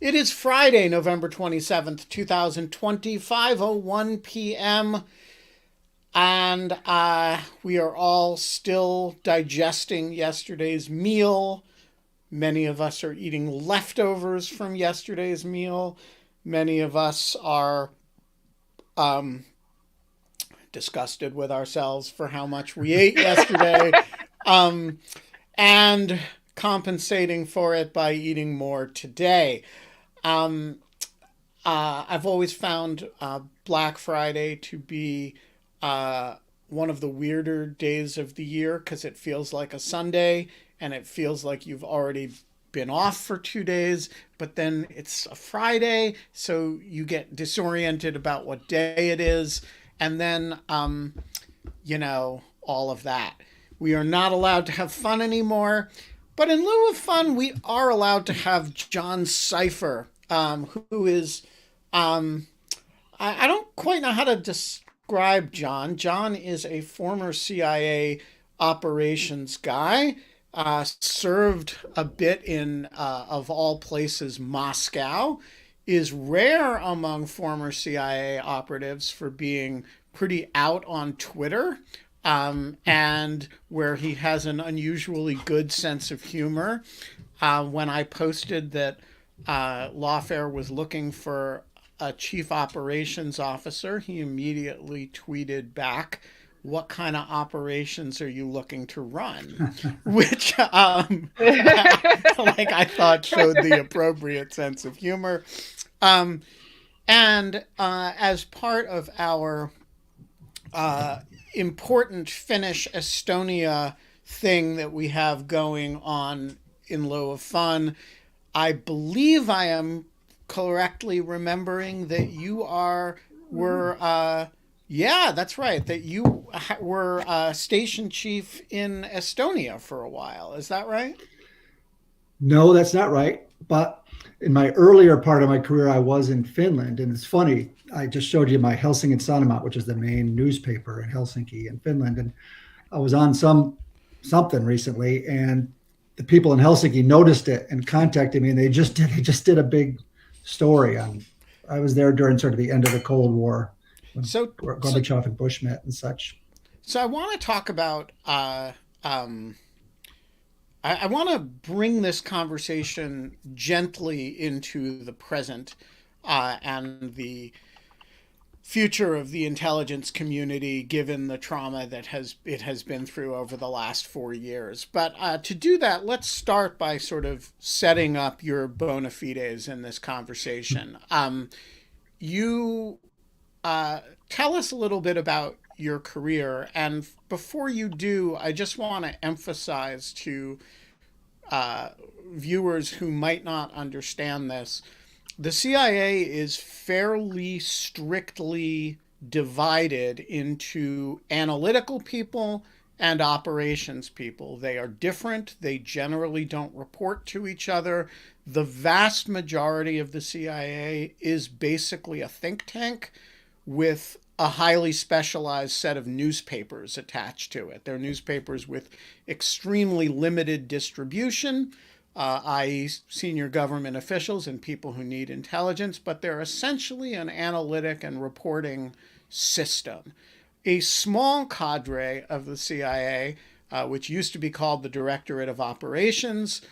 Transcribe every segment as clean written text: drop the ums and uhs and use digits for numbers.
It is Friday, November 27th, 2020, 5:01 p.m. And we are all still digesting yesterday's meal. Many of us are eating leftovers from yesterday's meal. Many of us are um, disgusted with ourselves for how much we ate yesterday, um, and compensating for it by eating more today. Um, I've always found Black Friday to be uh, one of the weirder days of the year because it feels like a Sunday and it feels like you've already been off for 2 days, but then it's a Friday, so you get disoriented about what day it is, and then, all of that. We are not allowed to have fun anymore, but in lieu of fun, we are allowed to have John Sipher, who is um, I don't quite know how to describe John. John is a former CIA operations guy, served a bit in, of all places, Moscow, is rare among former CIA operatives for being pretty out on Twitter, and where he has an unusually good sense of humor. When I posted that Lawfare was looking for a chief operations officer, he immediately tweeted back, "What kind of operations are you looking to run?" Which, like I thought, showed the appropriate sense of humor. Um, and as part of our uh, important Finnish Estonia thing that we have going on in lieu of fun, I believe I am correctly remembering that you are were yeah, that's right, that you were station chief in Estonia for a while. Is that right? No, that's not right. But in my earlier part of my career, I was in Finland. And it's funny, I just showed you my Helsingin Sanomat, which is the main newspaper in Helsinki in Finland. And I was on something recently, and the people in Helsinki noticed it and contacted me, and they just did a big story on. I was there during sort of the end of the Cold War when So so Gorbachev and Bush met and such. so I want to talk about I want to bring this conversation gently into the present, and the future of the intelligence community, given the trauma that has been through over the last 4 years. But to do that, let's start by sort of setting up your bona fides in this conversation. You tell us a little bit about your career, and before you do, I just want to emphasize to uh, viewers who might not understand this, the CIA is fairly strictly divided into analytical people and operations people. They are different. They generally don't report to each other. The vast majority of the CIA is basically a think tank with a highly specialized set of newspapers attached to it. They're newspapers with extremely limited distribution, i.e., senior government officials and people who need intelligence, but they're essentially an analytic and reporting system. A small cadre of the CIA, which used to be called the Directorate of Operations,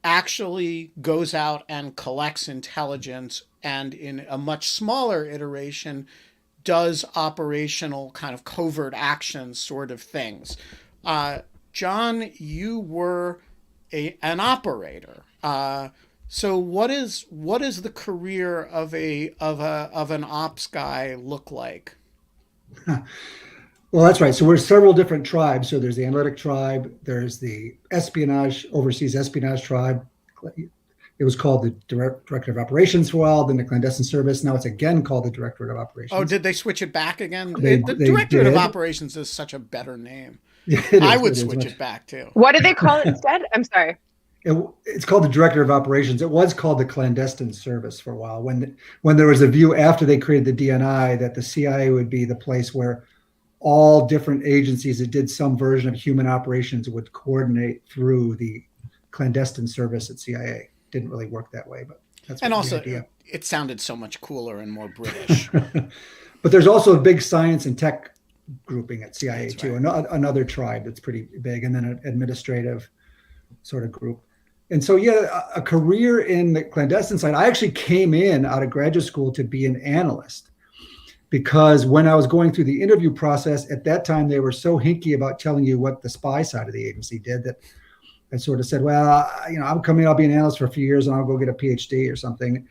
actually goes out and collects intelligence, and in a much smaller iteration, does operational kind of covert action sort of things. John, you were an operator. So what is the career of an ops guy look like? Well, that's right. So we're several different tribes. So there's the analytic tribe, there's the espionage, overseas espionage tribe. It was called the Director of Operations for a while, then the clandestine service. Now it's again called the Directorate of Oh, Operations. did they switch it back again? The They Directorate of did. Operations is such a better name. It I is. would It is switch much. it back too. What did they call it instead? I'm sorry. It's called the Director of Operations. It was called the clandestine service for a while. When there was a view after they created the DNI that the CIA would be the place where all different agencies that did some version of human operations would coordinate through the clandestine service at CIA. Didn't really work that way, but That's And what the also, idea. it sounded so much cooler and more British. But there's also a big science and tech grouping at CIA That's too, right. another tribe that's pretty big, and then an administrative sort of group. And so, yeah, a career in the clandestine side. I actually came in out of graduate school to be an analyst because when I was going through the interview process at that time, they were so hinky about telling you what the spy side of the agency did that I sort of said, well, I'm coming, I'll be an analyst for a few years and I'll go get a PhD or something.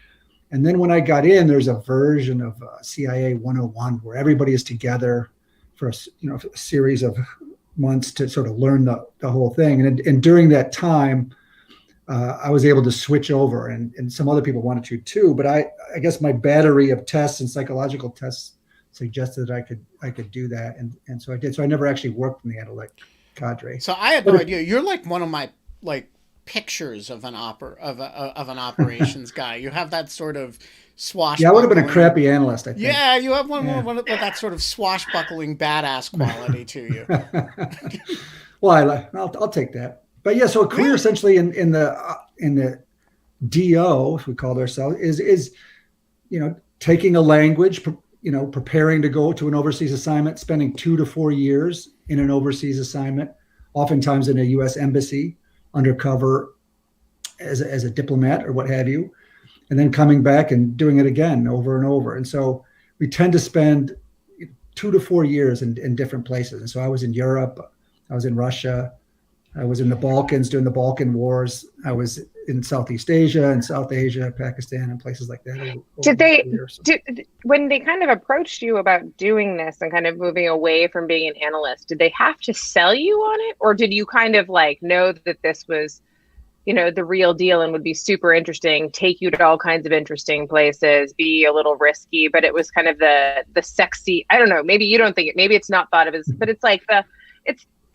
And then when I got in, there's a version of CIA 101 where everybody is together for a series of months to sort of learn the whole thing. And during that time, I was able to switch over, and some other people wanted to too. But I guess my battery of tests and psychological tests suggested that I could do that, and so I did. So I never actually worked in the analytic cadre. So I had no idea. You're like one of my pictures of an of an operations guy. You have that sort of swashbuckling. Yeah, I would have been a crappy analyst, I think. Yeah, you have one with that sort of swashbuckling badass quality to you. Well, I'll take that. But yeah, so a career essentially in the DO, if we called ourselves, is taking a language, preparing to go to an overseas assignment, spending 2 to 4 years in an overseas assignment, oftentimes in a U.S. embassy, undercover as a diplomat or what have you, and then coming back and doing it again over and over. And so we tend to spend 2 to 4 years in different places. And so I was in Europe, I was in Russia, I was in the Balkans during the Balkan Wars. I was in Southeast Asia and South Asia, Pakistan, and places like that. When they kind of approached you about doing this and kind of moving away from being an analyst, did they have to sell you on it? Or did you kind of know that this was, the real deal and would be super interesting, take you to all kinds of interesting places, be a little risky, but it was kind of the sexy, I don't know, maybe you don't think it, maybe it's not thought of as, but it's like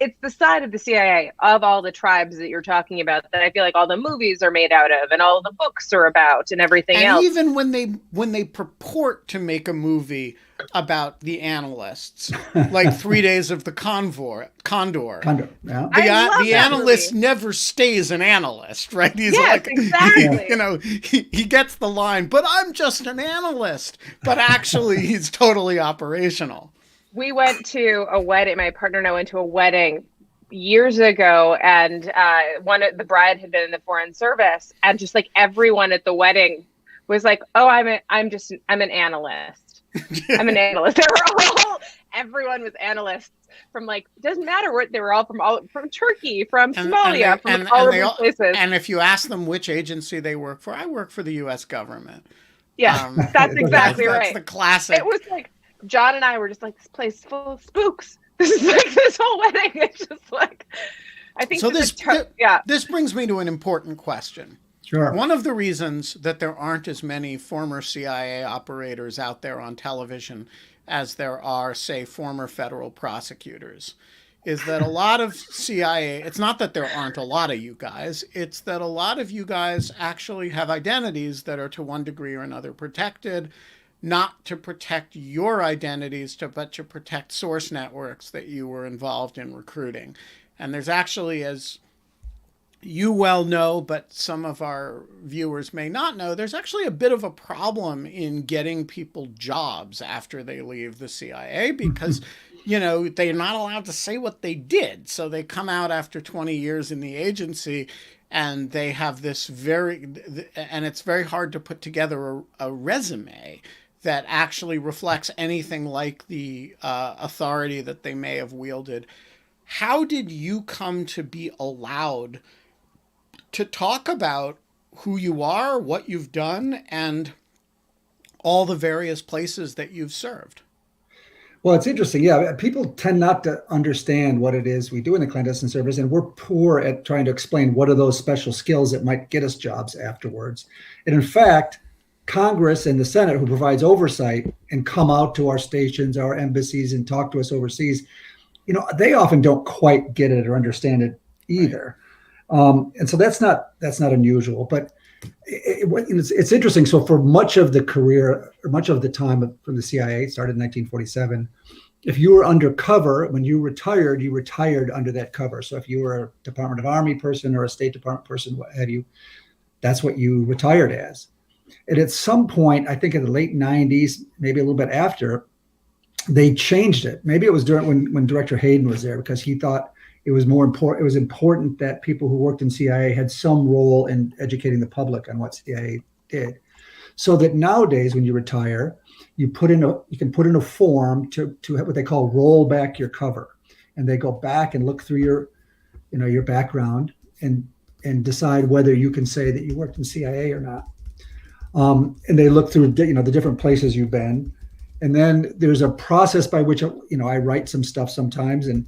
it's the side of the CIA of all the tribes that you're talking about that I feel like all the movies are made out of and all the books are about and everything else. And even when they purport to make a movie about the analysts, like 3 Days of the Condor, yeah. the analyst never stays an analyst, right? He's exactly. He gets the line, but I'm just an analyst, but actually he's totally operational. We went to a wedding. My partner and I went to a wedding years ago, and the bride had been in the Foreign Service, and just everyone at the wedding was like, "Oh, I'm an analyst. I'm an analyst." Everyone was analysts from doesn't matter where they were all from Turkey, from Somalia, from all of these places. And if you ask them which agency they work for, I work for the U.S. government. Yeah, that's exactly right. That's the classic. It was John and I were just this place full of spooks. This is this whole wedding. It's just I think so. This brings me to an important question. Sure. One of the reasons that there aren't as many former CIA operators out there on television as there are, say, former federal prosecutors is that a lot of CIA, it's not that there aren't a lot of you guys, it's that a lot of you guys actually have identities that are to one degree or another protected, not to protect your identities, but to protect source networks that you were involved in recruiting. And there's actually, as you well know, but some of our viewers may not know, there's actually a bit of a problem in getting people jobs after they leave the CIA because, they're not allowed to say what they did. So they come out after 20 years in the agency and they have this and it's very hard to put together a resume that actually reflects anything like the authority that they may have wielded. How did you come to be allowed to talk about who you are, what you've done, and all the various places that you've served? Well, it's interesting. Yeah, people tend not to understand what it is we do in the clandestine service, and we're poor at trying to explain what are those special skills that might get us jobs afterwards. And in fact, Congress and the Senate, who provides oversight and come out to our stations, our embassies, and talk to us overseas, they often don't quite get it or understand it either. Right. And so that's not unusual, but it's interesting. So for much of the career, or much of the time from the CIA, started in 1947, if you were undercover, when you retired under that cover. So if you were a Department of Army person or a State Department person, what have you, that's what you retired as. And at some point, I think in the late 90s, maybe a little bit after, they changed it. Maybe it was during when Director Hayden was there, because he thought it was more important. It was important that people who worked in CIA had some role in educating the public on what CIA did. So that nowadays, when you retire, you can put in a form to have what they call roll back your cover, and they go back and look through your background and decide whether you can say that you worked in CIA or not. And they look through the different places you've been, and then there's a process by which I write some stuff sometimes, and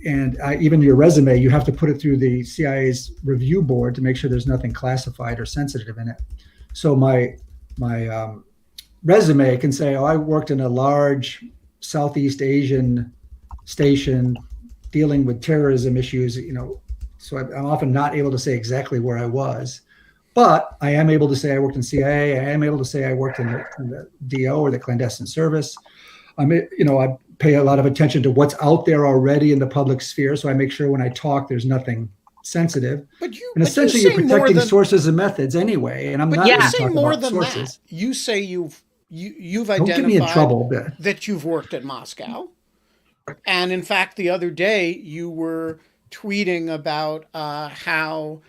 even your resume, you have to put it through the CIA's review board to make sure there's nothing classified or sensitive in it. So my resume can say, I worked in a large Southeast Asian station dealing with terrorism issues, so I'm often not able to say exactly where I was, but I am able to say I worked in CIA. I am able to say I worked in the DO, or the clandestine service. I pay a lot of attention to what's out there already in the public sphere, so I make sure when I talk, there's nothing sensitive. And essentially, you're protecting sources and methods anyway. And I'm not you say talking more about than sources. that. You say you've Don't get me in trouble, identified that you've worked at Moscow, and in fact, the other day you were tweeting about how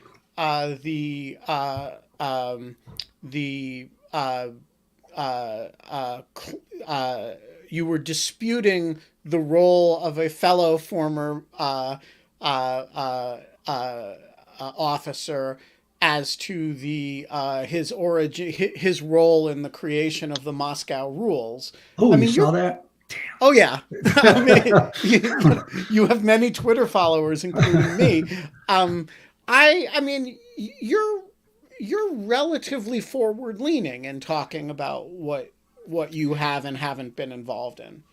you were disputing the role of a fellow former officer as to his origin, his role in the creation of the Moscow rules. Oh, you saw that? Damn. Oh yeah, I mean, you have many Twitter followers, including me. I mean, you're relatively forward leaning in talking about what you have and haven't been involved in.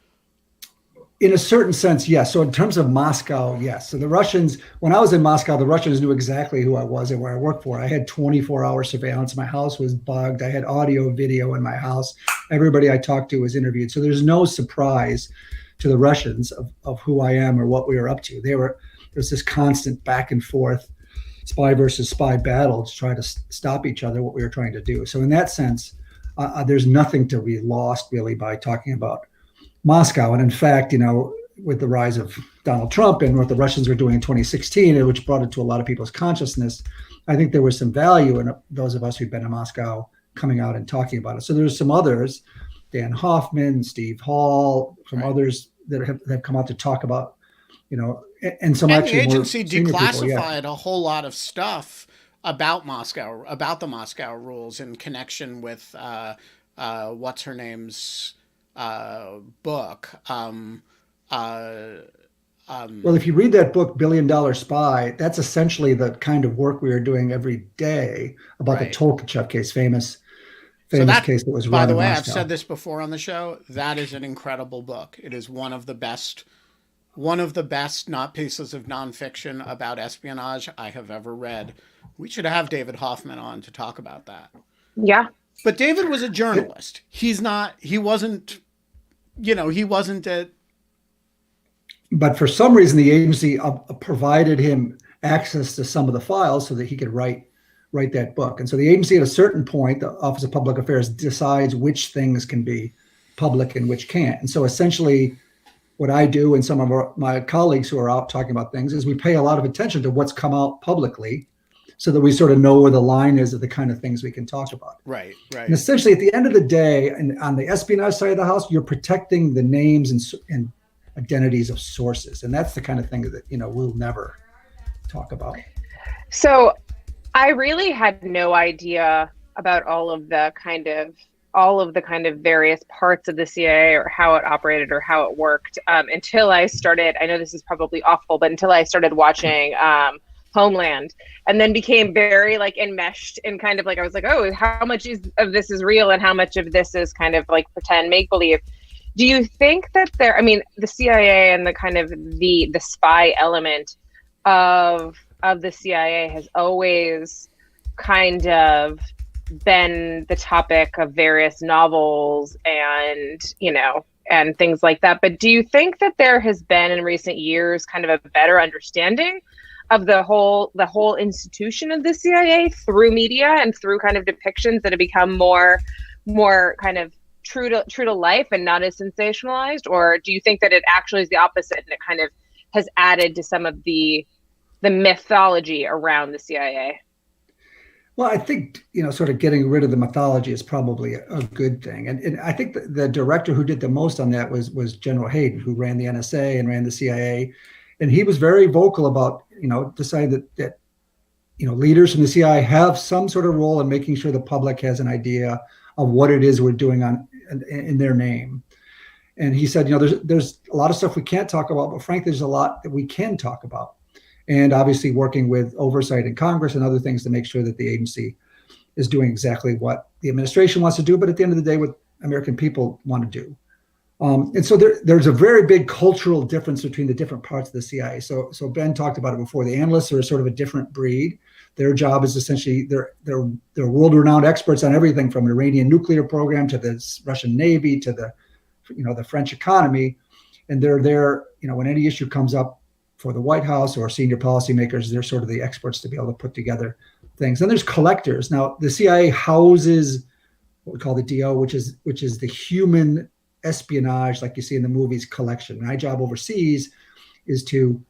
In a certain sense, yes. So in terms of Moscow, yes. So the Russians, when I was in Moscow, the Russians knew exactly who I was and where I worked for. I had 24-hour surveillance. My house was bugged. I had audio, video in my house. Everybody I talked to was interviewed. So there's no surprise to the Russians of who I am or what we were up to. There was this constant back and forth, spy versus spy battle to try to stop each other, what we were trying to do. So in that sense, there's nothing to be lost really by talking about Moscow. And in fact, with the rise of Donald Trump and what the Russians were doing in 2016, which brought it to a lot of people's consciousness, I think there was some value in those of us who've been to Moscow coming out and talking about it. So there's some others, Dan Hoffman, Steve Hall, some others that have come out to talk about, and some actually the agency declassified people, a whole lot of stuff about Moscow, about the Moscow rules in connection with what's her name's book. Well, if you read that book, $1 Billion Spy, that's essentially the kind of work we are doing every day about the Tolkachev case, famous case that was run by the in way, Moscow. I've said this before on the show. That is an incredible book. It is one of the best not pieces of nonfiction about espionage I have ever read. We should have David Hoffman on to talk about that. Yeah. But David was a journalist. He wasn't at. But for some reason, the agency provided him access to some of the files so that he could write that book. And so the agency, at a certain point, the Office of Public Affairs decides which things can be public and which can't. And so essentially, what I do and some of my colleagues who are out talking about things is we pay a lot of attention to what's come out publicly, so that we sort of know where the line is of the kind of things we can talk about. Right. And essentially, at the end of the day, and on the espionage side of the house, you're protecting the names and identities of sources, and that's the kind of thing that we'll never talk about. So, I really had no idea about all of the kind of various parts of the CIA or how it operated or how it worked until I started. I know this is probably awful, but until I started watching Homeland, and then became very enmeshed in kind of I was like, oh, how much of this is real and how much of this is kind of pretend make believe? Do you think that the CIA and the kind of the spy element of the CIA has always kind of been the topic of various novels and things like that, but do you think that there has been in recent years kind of a better understanding the whole institution of the CIA through media and through kind of depictions that have become more kind of true to life and not as sensationalized? Or do you think that it actually is the opposite and it kind of has added to some of the mythology around the CIA? Well, I think, sort of getting rid of the mythology is probably a good thing. And I think the director who did the most on that was General Hayden, who ran the NSA and ran the CIA. And he was very vocal about, deciding that leaders from the CIA have some sort of role in making sure the public has an idea of what it is we're doing in their name. And he said, there's a lot of stuff we can't talk about, but frankly, there's a lot that we can talk about. And obviously working with oversight in Congress and other things to make sure that the agency is doing exactly what the administration wants to do, but at the end of the day, what American people want to do. And so there's a very big cultural difference between the different parts of the CIA. So Ben talked about it before. The analysts are sort of a different breed. Their job is essentially they're world-renowned experts on everything from the Iranian nuclear program to the Russian Navy to the French economy. And they're there, when any issue comes up for the White House or senior policymakers, they're sort of the experts to be able to put together things. And there's collectors. Now, the CIA houses what we call the DO, which is the human espionage, like you see in the movies, collection. My job overseas is to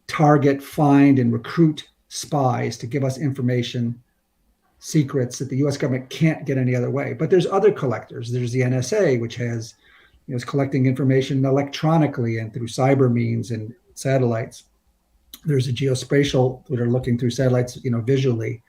target, find, and recruit spies to give us information, secrets that the U.S. government can't get any other way. But there's other collectors. There's the NSA, which is collecting information electronically and through cyber means and satellites. There's a geospatial that are looking through satellites, visually.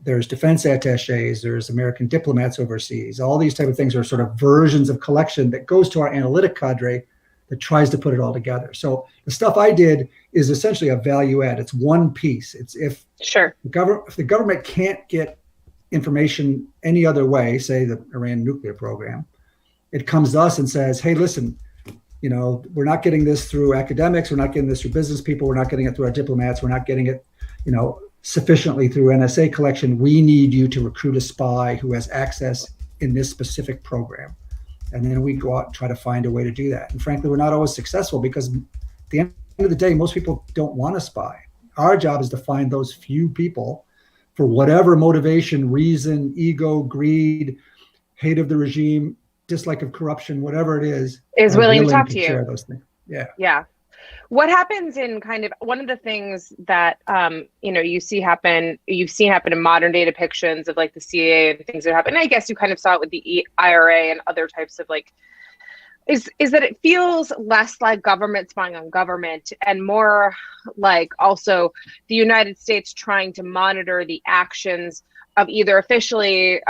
There's defense attaches. There's American diplomats overseas. All these type of things are sort of versions of collection that goes to our analytic cadre that tries to put it all together. So the stuff I did is essentially a value add. It's one piece. It's if the government can't get information any other way, say the Iran nuclear program, it comes to us and says, hey, listen, we're not getting this through academics. We're not getting this through business people. We're not getting it through our diplomats. We're not getting it, sufficiently through NSA collection. We need you to recruit a spy who has access in this specific program. And then we go out and try to find a way to do that. And frankly, we're not always successful because at the end of the day, most people don't want to spy. Our job is to find those few people for whatever motivation, reason, ego, greed, hate of the regime, dislike of corruption, whatever it is willing to talk to you. Share those things. Yeah. Yeah. What happens in kind of one of the things that you've seen happen in modern day depictions of like the CIA and things that happen, and I guess you kind of saw it with the IRA and other types of is that it feels less like government spying on government and more like also the United States trying to monitor the actions of either officially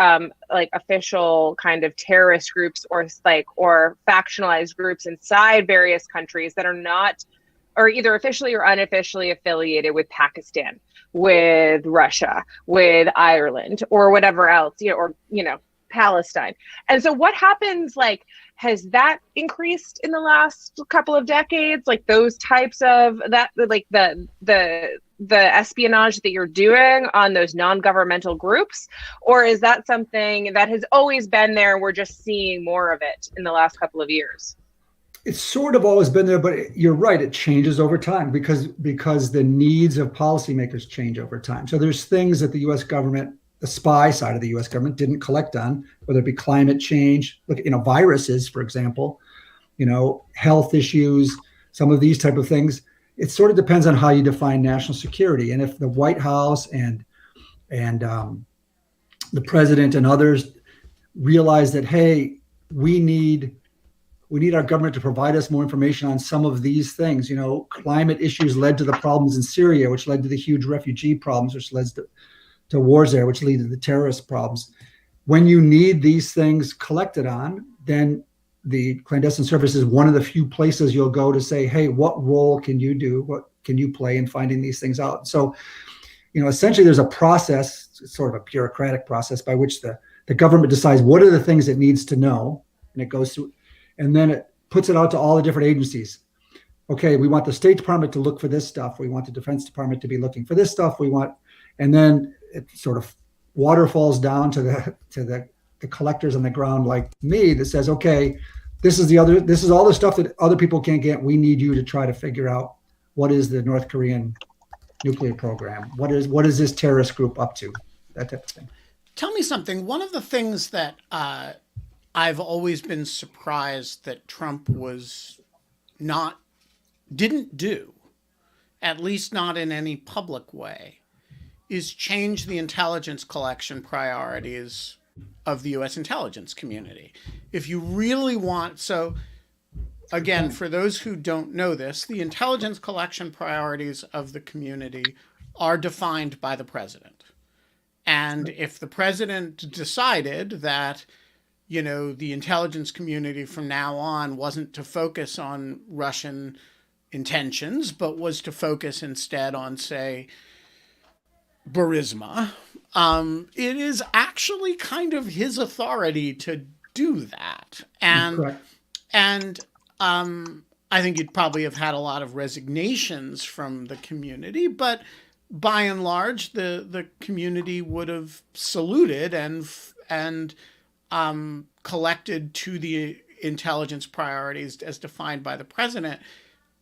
official kind of terrorist groups or factionalized groups inside various countries that are not, or either officially or unofficially affiliated with Pakistan, with Russia, with Ireland, or whatever else, Palestine. And so what happens, has that increased in the last couple of decades? Like those types of that, like the espionage that you're doing on those non-governmental groups? Or is that something that has always been there? We're just seeing more of it in the last couple of years? It's sort of always been there, but you're right. It changes over time because the needs of policymakers change over time. So there's things that the U.S. government, the spy side of the U.S. government, didn't collect on, whether it be climate change, viruses, for example, health issues, some of these type of things. It sort of depends on how you define national security. And if the White House and the president and others realize that, hey, we need our government to provide us more information on some of these things. Climate issues led to the problems in Syria, which led to the huge refugee problems, which led to wars there, which lead to the terrorist problems. When you need these things collected on, then the clandestine service is one of the few places you'll go to say, hey, what role can you do? What can you play in finding these things out? So, essentially there's a process, sort of a bureaucratic process by which the government decides what are the things it needs to know. And it goes through, and then it puts it out to all the different agencies. Okay, we want the State Department to look for this stuff. We want the Defense Department to be looking for this stuff. And then it sort of waterfalls down to the collectors on the ground like me that says, okay, this is all the stuff that other people can't get. We need you to try to figure out what is the North Korean nuclear program? What is this terrorist group up to? That type of thing. Tell me something. One of the things that I've always been surprised that Trump was not didn't do, at least not in any public way, is change the intelligence collection priorities of the U.S. intelligence community. If you really want, so again, for those who don't know this, the intelligence collection priorities of the community are defined by the president. And if the president decided that, the intelligence community from now on wasn't to focus on Russian intentions, but was to focus instead on, say, Burisma, it is actually kind of his authority to do that. Correct. And I think you'd probably have had a lot of resignations from the community, but by and large, the community would have saluted and collected to the intelligence priorities as defined by the president.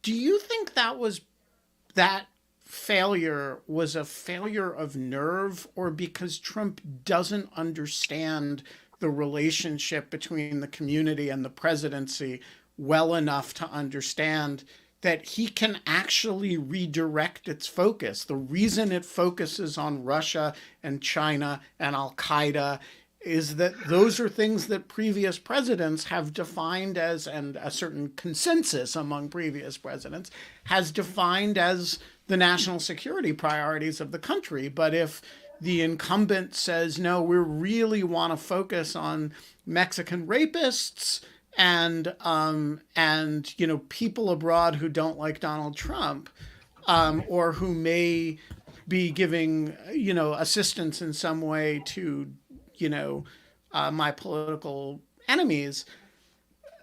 Do you think that failure was a failure of nerve, or because Trump doesn't understand the relationship between the community and the presidency well enough to understand that he can actually redirect its focus? The reason it focuses on Russia and China and Al Qaeda is that those are things that previous presidents have defined as, and a certain consensus among previous presidents has defined as, the national security priorities of the country. But if the incumbent says, no, we really want to focus on Mexican rapists and people abroad who don't like Donald Trump, or who may be giving assistance in some way to my political enemies,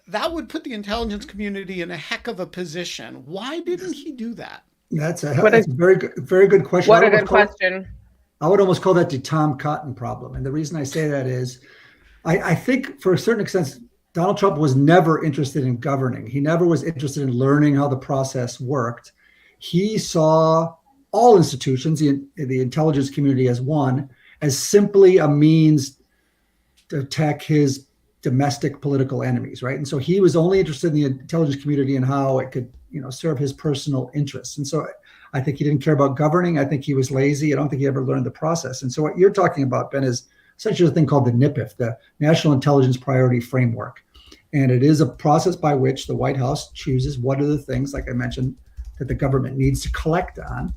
that would put the intelligence community in a heck of a position. Why didn't he do that? That's a very good question. What a good question. I would almost call that the Tom Cotton problem. And the reason I say that is I think for a certain extent, Donald Trump was never interested in governing. He never was interested in learning how the process worked. He saw all institutions, the intelligence community as one, as simply a means to attack his domestic political enemies, right? And so he was only interested in the intelligence community and how it could, serve his personal interests. And so I think he didn't care about governing. I think he was lazy. I don't think he ever learned the process. And so what you're talking about, Ben, is essentially a thing called the NIPIF, the National Intelligence Priority Framework. And it is a process by which the White House chooses what are the things, like I mentioned, that the government needs to collect on.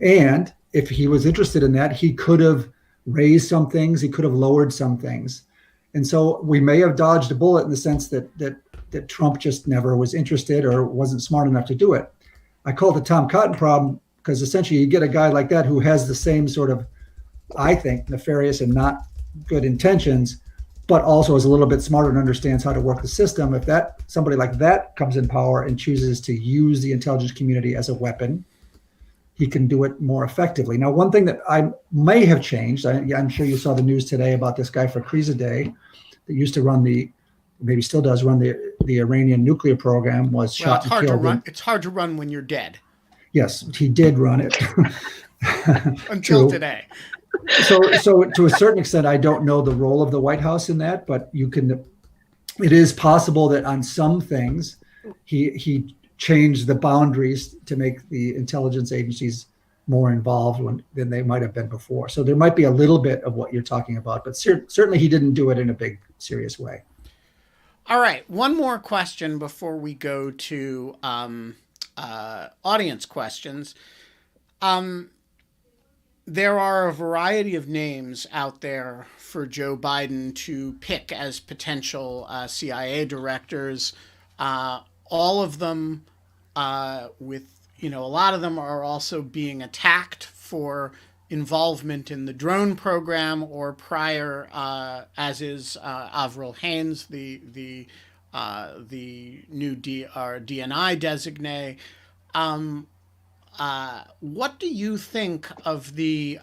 And if he was interested in that, he could have raised some things, he could have lowered some things. And so we may have dodged a bullet in the sense that Trump just never was interested or wasn't smart enough to do it. I call it the Tom Cotton problem because essentially you get a guy like that who has the same sort of, I think, nefarious and not good intentions, but also is a little bit smarter and understands how to work the system. If somebody like that comes in power and chooses to use the intelligence community as a weapon, he can do it more effectively. Now, one thing that I may have changed, I'm sure you saw the news today about this guy Fakhrizadeh that used to maybe still does run the Iranian nuclear program, was shot and killed. It's hard to run when you're dead. Yes, he did run it. Until today. So to a certain extent, I don't know the role of the White House in that, but it is possible that on some things he changed the boundaries to make the intelligence agencies more involved than they might have been before. So there might be a little bit of what you're talking about, but certainly he didn't do it in a big, serious way. All right. One more question before we go to audience questions. There are a variety of names out there for Joe Biden to pick as potential CIA directors. All of them with, a lot of them are also being attacked for involvement in the drone program or prior, as is Avril Haines, the new DNI designee. What do you think of the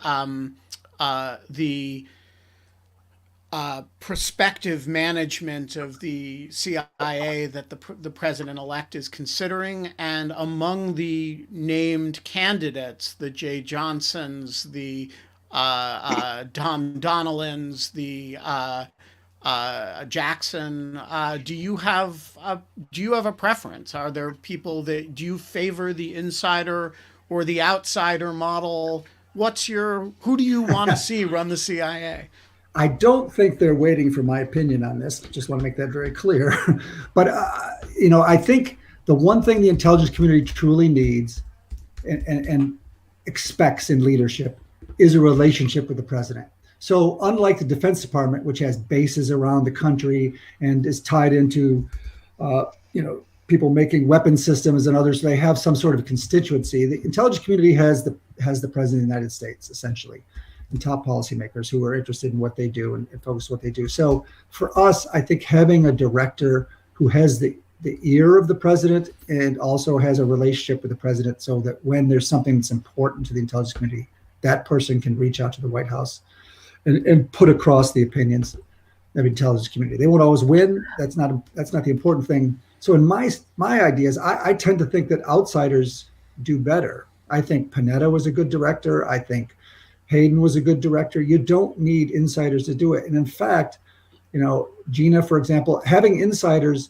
prospective management of the CIA that the president-elect is considering, and among the named candidates, the Jay Johnsons, the Tom Donnellans, the Jackson, do you have a preference? Are there people that do you favor the insider or the outsider model? Who do you want to see run the CIA? I don't think they're waiting for my opinion on this. Just want to make that very clear. But, I think the one thing the intelligence community truly needs and expects in leadership is a relationship with the president. So unlike the Defense Department, which has bases around the country and is tied into, people making weapon systems and others, they have some sort of constituency. The intelligence community has the president of the United States, essentially, and top policymakers who are interested in what they do and focus on what they do. So for us, I think having a director who has the ear of the president and also has a relationship with the president, so that when there's something that's important to the intelligence community, that person can reach out to the White House and put across the opinions of the intelligence community. They won't always win. That's not the important thing. So in my ideas, I tend to think that outsiders do better. I think Panetta was a good director. I think Hayden was a good director. You don't need insiders to do it. And in fact, Gina, for example, having insiders,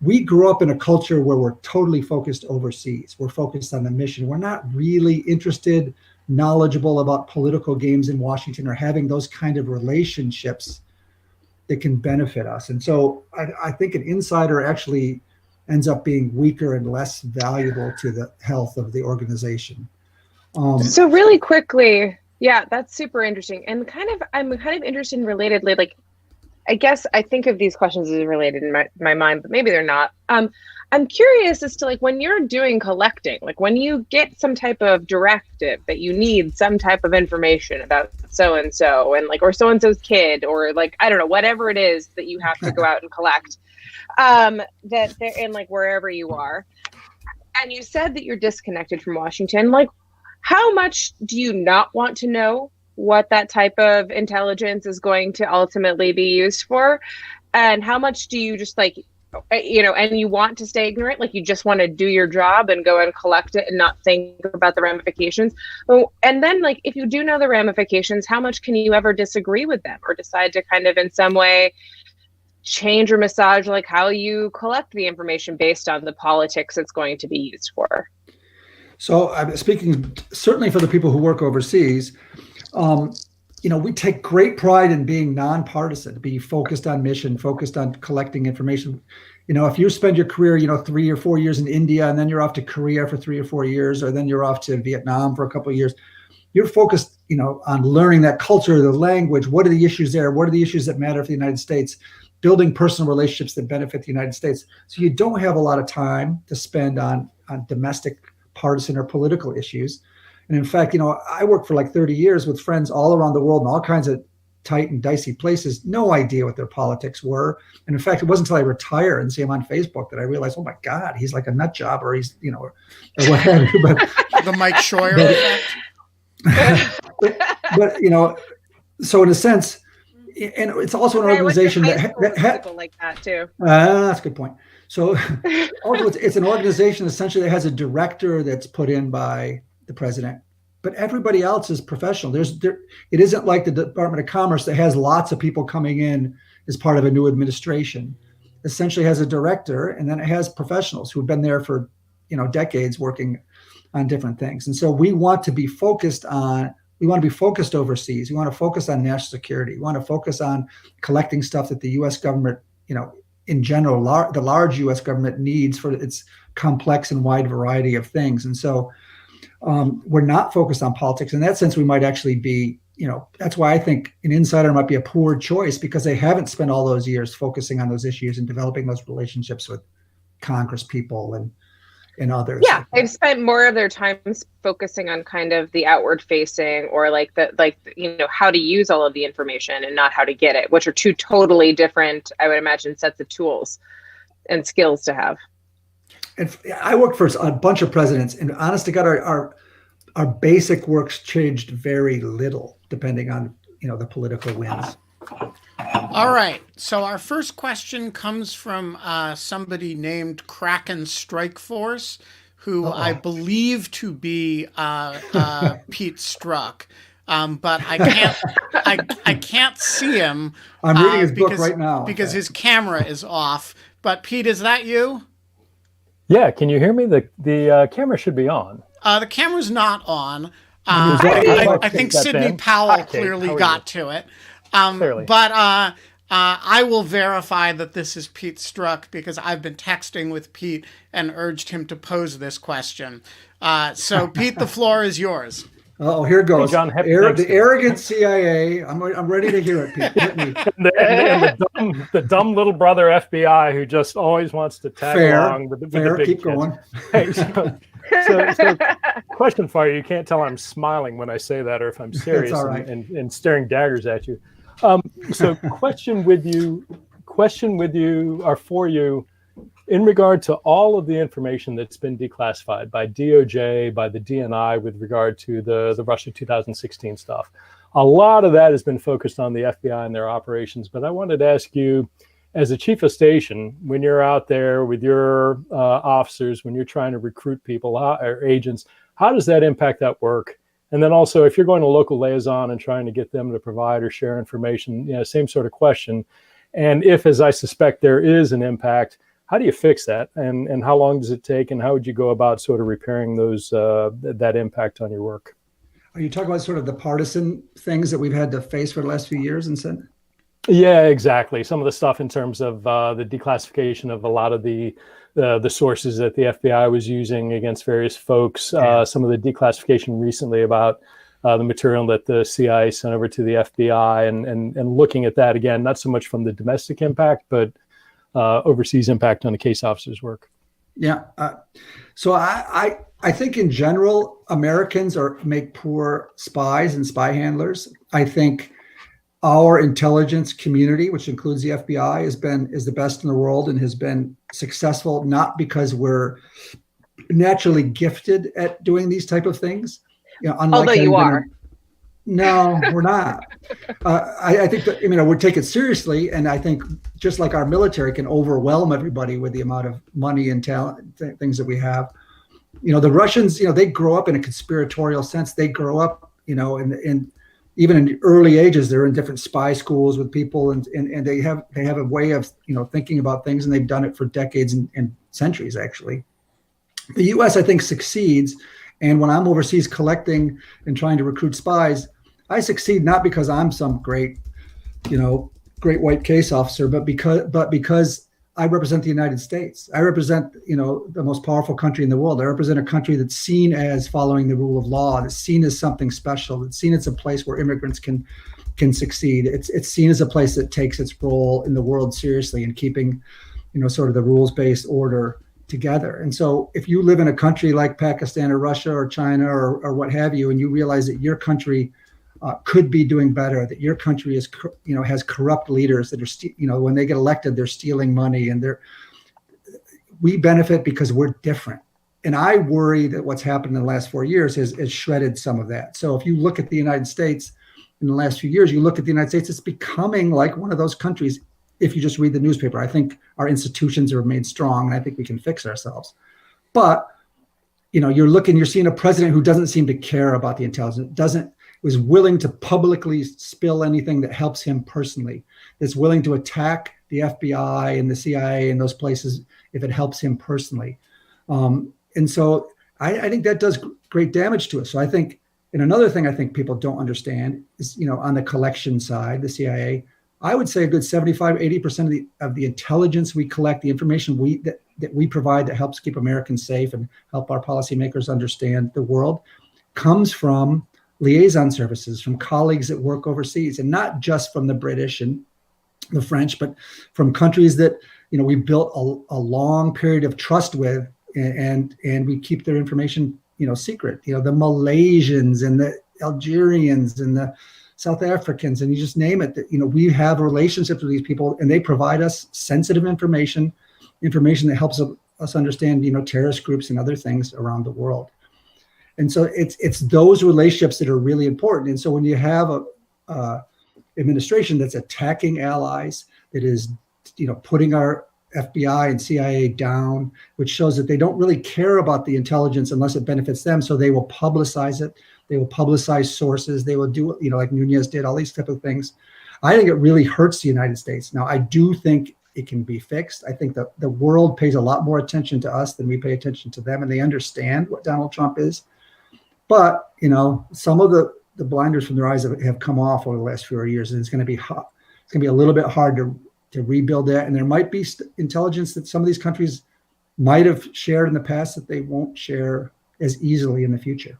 we grew up in a culture where we're totally focused overseas. We're focused on the mission. We're not really interested, knowledgeable about political games in Washington or having those kind of relationships that can benefit us. And so I think an insider actually ends up being weaker and less valuable to the health of the organization. So really quickly, yeah, that's super interesting. And I'm kind of interested in relatedly, like, I guess I think of these questions as related in my mind, but maybe they're not. I'm curious as to, like, when you're doing collecting, like when you get some type of directive that you need some type of information about so-and-so and like, or so-and-so's kid, or like, I don't know, whatever it is that you have to go out and collect, that they're in, like, wherever you are. And you said that you're disconnected from Washington. Like, how much do you not want to know what that type of intelligence is going to ultimately be used for? And how much do you just, like, and you want to stay ignorant, like you just want to do your job and go and collect it and not think about the ramifications? And then, like, if you do know the ramifications, how much can you ever disagree with them or decide to kind of in some way change or massage, like, how you collect the information based on the politics it's going to be used for? So I'm speaking certainly for the people who work overseas. We take great pride in being nonpartisan, to be focused on mission, focused on collecting information. If you spend your career, 3 or 4 years in India, and then you're off to Korea for 3 or 4 years, or then you're off to Vietnam for a couple of years, you're focused, on learning that culture, the language. What are the issues there? What are the issues that matter for the United States? Building personal relationships that benefit the United States. So you don't have a lot of time to spend on domestic, partisan, or political issues. And in fact, I worked for like 30 years with friends all around the world in all kinds of tight and dicey places, no idea what their politics were. And in fact, it wasn't until I retired and see him on Facebook that I realized, oh my God, he's like a nut job, or he's, or what have you. But the Mike Scheuer effect. but so in a sense, and it's also an organization that had like that too. That's a good point. So also it's an organization essentially that has a director that's put in by the president, but everybody else is professional. It isn't like the Department of Commerce that has lots of people coming in as part of a new administration. Essentially has a director, and then it has professionals who have been there for decades working on different things. And so we want to be focused overseas. We want to focus on national security. We want to focus on collecting stuff that the U.S. government, in general, the large U.S. government needs for its complex and wide variety of things. And so we're not focused on politics. In that sense, we might actually be, that's why I think an insider might be a poor choice, because they haven't spent all those years focusing on those issues and developing those relationships with Congress people and others. Yeah, they've spent more of their time focusing on kind of the outward facing, or how to use all of the information and not how to get it, which are two totally different, I would imagine, sets of tools and skills to have. And I worked for a bunch of presidents, and honest to God, our basic works changed very little depending on the political winds. All right. So our first question comes from somebody named Kraken Strike Force, who I believe to be Pete Strzok, but I can't see him. I'm reading his book right now because his camera is off. But Pete, is that you? Yeah. Can you hear me? The camera should be on. The camera's not on. I think Sidney Powell clearly got to it. But I will verify that this is Pete Strzok because I've been texting with Pete and urged him to pose this question. So, Pete, the floor is yours. Oh, here goes. Hey, John, the arrogant CIA. I'm ready to hear it, Pete. Hit me. and the dumb little brother FBI who just always wants to tag along with the big Keep kids. going. Hey, so question for you. You can't tell I'm smiling when I say that or if I'm serious and staring daggers at you. So question with you or for you in regard to all of the information that's been declassified by DOJ, by the DNI with regard to the Russia 2016 stuff. A lot of that has been focused on the FBI and their operations, but I wanted to ask you, as a chief of station, when you're out there with your officers, when you're trying to recruit people or agents, how does that impact that work? And then also, if you're going to local liaison and trying to get them to provide or share information, same sort of question. And if, as I suspect, there is an impact, how do you fix that? And how long does it take? And how would you go about sort of repairing that impact on your work? Are you talking about sort of the partisan things that we've had to face for the last few years in Senate? Yeah, exactly. Some of the stuff in terms of the declassification of a lot of the sources that the FBI was using against various folks. Some of the declassification recently about the material that the CIA sent over to the FBI, and looking at that again, not so much from the domestic impact, but overseas impact on the case officer's work. Yeah. So I think in general, Americans make poor spies and spy handlers. I think our intelligence community, which includes the FBI, is the best in the world and has been successful, not because we're naturally gifted at doing these type of things. Although you are. No, we're not. I think that, we take it seriously. And I think just like our military can overwhelm everybody with the amount of money and talent, things that we have, the Russians, they grow up in a conspiratorial sense. They grow up, even in early ages, they're in different spy schools with people, and they have a way of thinking about things, and they've done it for decades and centuries. Actually, the U.S. I think succeeds, and when I'm overseas collecting and trying to recruit spies, I succeed not because I'm some great white case officer, but because I represent the United States. I represent the most powerful country in the world. I represent a country that's seen as following the rule of law, that's seen as something special, that's seen as a place where immigrants can succeed. It's seen as a place that takes its role in the world seriously and keeping sort of the rules-based order together. And so if you live in a country like Pakistan or Russia or China or what have you, and you realize that your country could be doing better, that your country is, has corrupt leaders that are, when they get elected, they're stealing money, and we benefit because we're different. And I worry that what's happened in the last 4 years has shredded some of that. So if you look at the United States in the last few years, it's becoming like one of those countries. If you just read the newspaper, I think our institutions have remained strong, and I think we can fix ourselves. But, you're seeing a president who doesn't seem to care about the intelligence, was willing to publicly spill anything that helps him personally, that's willing to attack the FBI and the CIA and those places if it helps him personally. And so I think that does great damage to us. So I think, and another thing I think people don't understand is, on the collection side, the CIA, I would say a good 75, 80% of the intelligence we collect, the information that we provide that helps keep Americans safe and help our policymakers understand the world, comes from liaison services, from colleagues that work overseas, and not just from the British and the French, but from countries that we built a long period of trust with, and we keep their information secret. The Malaysians and the Algerians and the South Africans, and you just name it. That we have relationships with these people, and they provide us sensitive information that helps us understand terrorist groups and other things around the world. And so it's those relationships that are really important. And so when you have administration that's attacking allies, that is, putting our FBI and CIA down, which shows that they don't really care about the intelligence unless it benefits them. So they will publicize it. They will publicize sources. They will do, like Nunez did, all these type of things. I think it really hurts the United States. Now, I do think it can be fixed. I think that the world pays a lot more attention to us than we pay attention to them, and they understand what Donald Trump is. But, some of the blinders from their eyes have come off over the last few years, and it's going to be hard. It's going to be a little bit hard to rebuild that. And there might be intelligence that some of these countries might have shared in the past that they won't share as easily in the future.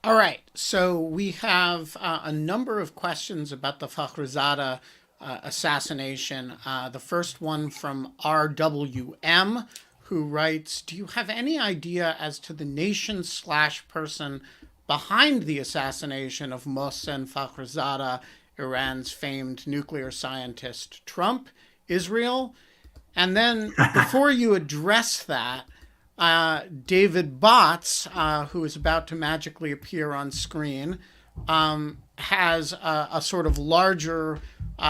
All right. So we have a number of questions about the Fakhrizadeh assassination. The first one from RWM, who writes, do you have any idea as to the nation/person behind the assassination of Mohsen Fakhrizadeh, Iran's famed nuclear scientist? Trump, Israel? And then before you address that, David Botts, who is about to magically appear on screen, has a sort of larger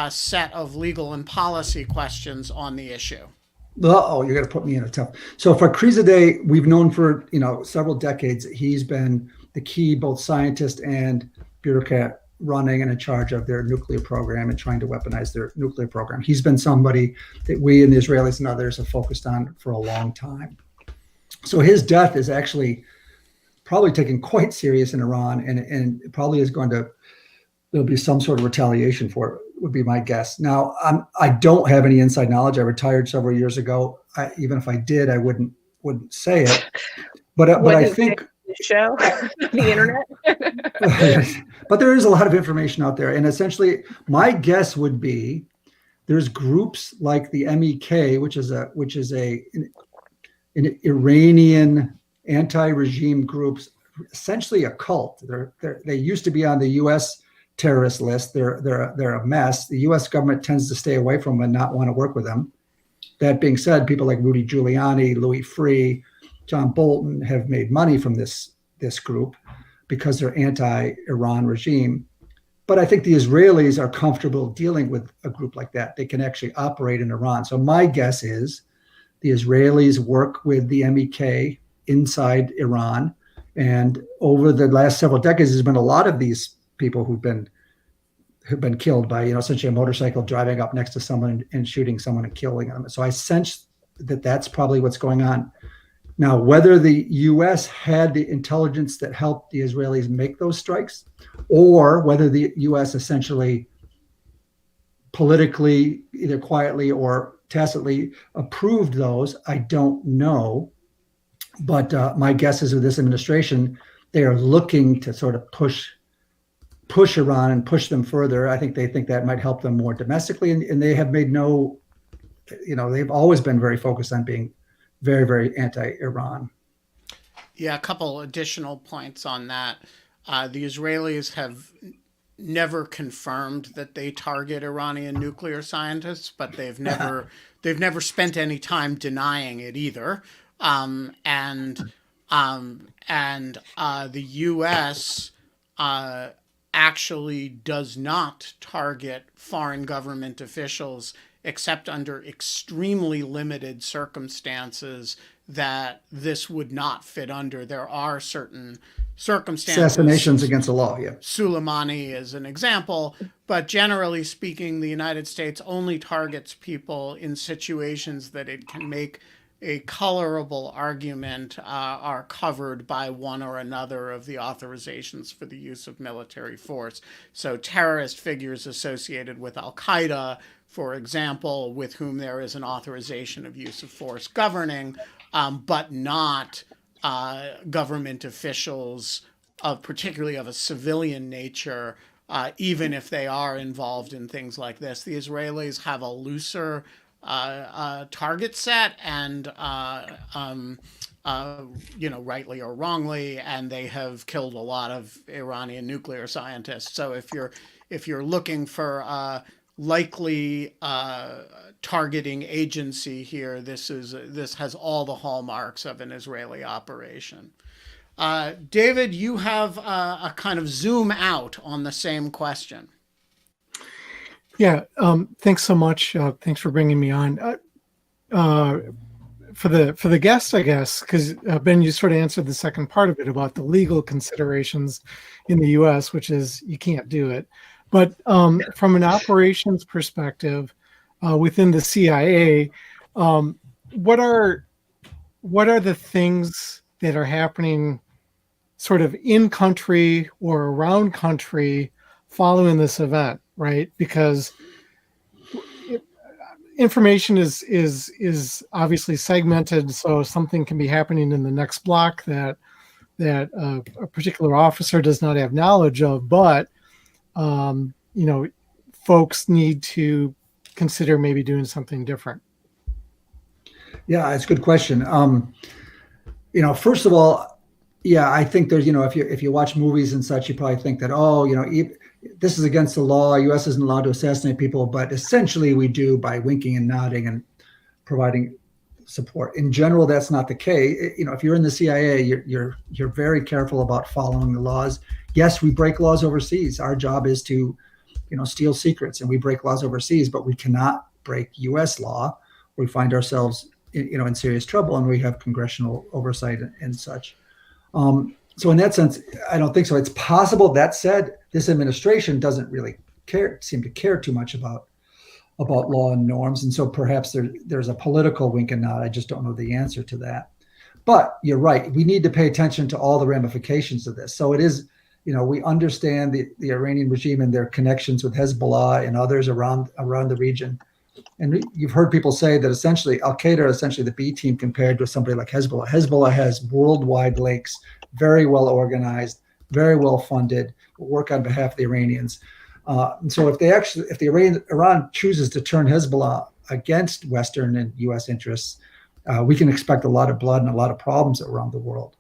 set of legal and policy questions on the issue. Oh, you're going to put me in a tough. So Fakhrizadeh, we've known for several decades. He's been the key both scientist and bureaucrat running and in charge of their nuclear program and trying to weaponize their nuclear program. He's been somebody that we and the Israelis and others have focused on for a long time. So his death is actually probably taken quite serious in Iran, and it probably is there'll be some sort of retaliation for it, would be my guess. Now, I don't have any inside knowledge. I retired several years ago. Even if I did, I wouldn't say it. But I think show the internet. But there is a lot of information out there, and essentially, my guess would be there's groups like the MEK, which is an Iranian anti-regime groups, essentially a cult. They used to be on the U.S. terrorist list. They're a mess. The U.S. government tends to stay away from them and not want to work with them. That being said, people like Rudy Giuliani, Louis Freeh, John Bolton have made money from this group because they're anti-Iran regime. But I think the Israelis are comfortable dealing with a group like that. They can actually operate in Iran. So my guess is the Israelis work with the MEK inside Iran. And over the last several decades, there's been a lot of these people who've been killed by, essentially a motorcycle driving up next to someone and shooting someone and killing them. So I sense that that's probably what's going on. Now, whether the U.S. had the intelligence that helped the Israelis make those strikes, or whether the U.S. essentially politically, either quietly or tacitly approved those, I don't know. But my guess is with this administration, they are looking to sort of push Iran and push them further. I think they think that might help them more domestically. And they have made they've always been very focused on being very, very anti-Iran. Yeah, a couple additional points on that. The Israelis have never confirmed that they target Iranian nuclear scientists, but they've never spent any time denying it either. The U.S. Actually does not target foreign government officials except under extremely limited circumstances that this would not fit under. There are certain circumstances. Assassinations against the law, yeah. Soleimani is an example, but generally speaking, the United States only targets people in situations that it can make a colorable argument are covered by one or another of the authorizations for the use of military force. So terrorist figures associated with Al-Qaeda, for example, with whom there is an authorization of use of force governing, but not government officials, particularly of a civilian nature, even if they are involved in things like this. The Israelis have a looser target set, and rightly or wrongly, and they have killed a lot of Iranian nuclear scientists. So if you're looking for likely targeting agency here, this has all the hallmarks of an Israeli operation. David, you have a kind of zoom out on the same question. Yeah, thanks so much. Thanks for bringing me on. For the guest, I guess, because Ben, you sort of answered the second part of it about the legal considerations in the U.S., which is you can't do it. But from an operations perspective, within the CIA, what are the things that are happening, sort of in country or around country, following this event, right? Because information is obviously segmented, so something can be happening in the next block that a particular officer does not have knowledge of, but folks need to consider maybe doing something different. Yeah, it's a good question. First of all, yeah, I think there's, if you watch movies and such, you probably think that, this is against the law. U.S. isn't allowed to assassinate people, but essentially we do by winking and nodding and providing support. In general, that's not the case. If you're in the CIA, you're very careful about following the laws. Yes, we break laws overseas. Our job is to, steal secrets, and we break laws overseas, but we cannot break U.S. law. We find ourselves, in serious trouble, and we have congressional oversight and such. So in that sense, I don't think so. It's possible. That said, this administration doesn't really seem to care too much about law and norms. And so perhaps there's a political wink and nod. I just don't know the answer to that. But you're right. We need to pay attention to all the ramifications of this. So it is, we understand the Iranian regime and their connections with Hezbollah and others around the region. And you've heard people say that essentially Al-Qaeda is essentially the B team compared to somebody like Hezbollah. Hezbollah has worldwide links, very well organized, very well funded, work on behalf of the Iranians. And so if Iran chooses to turn Hezbollah against Western and U.S. interests, we can expect a lot of blood and a lot of problems around the world.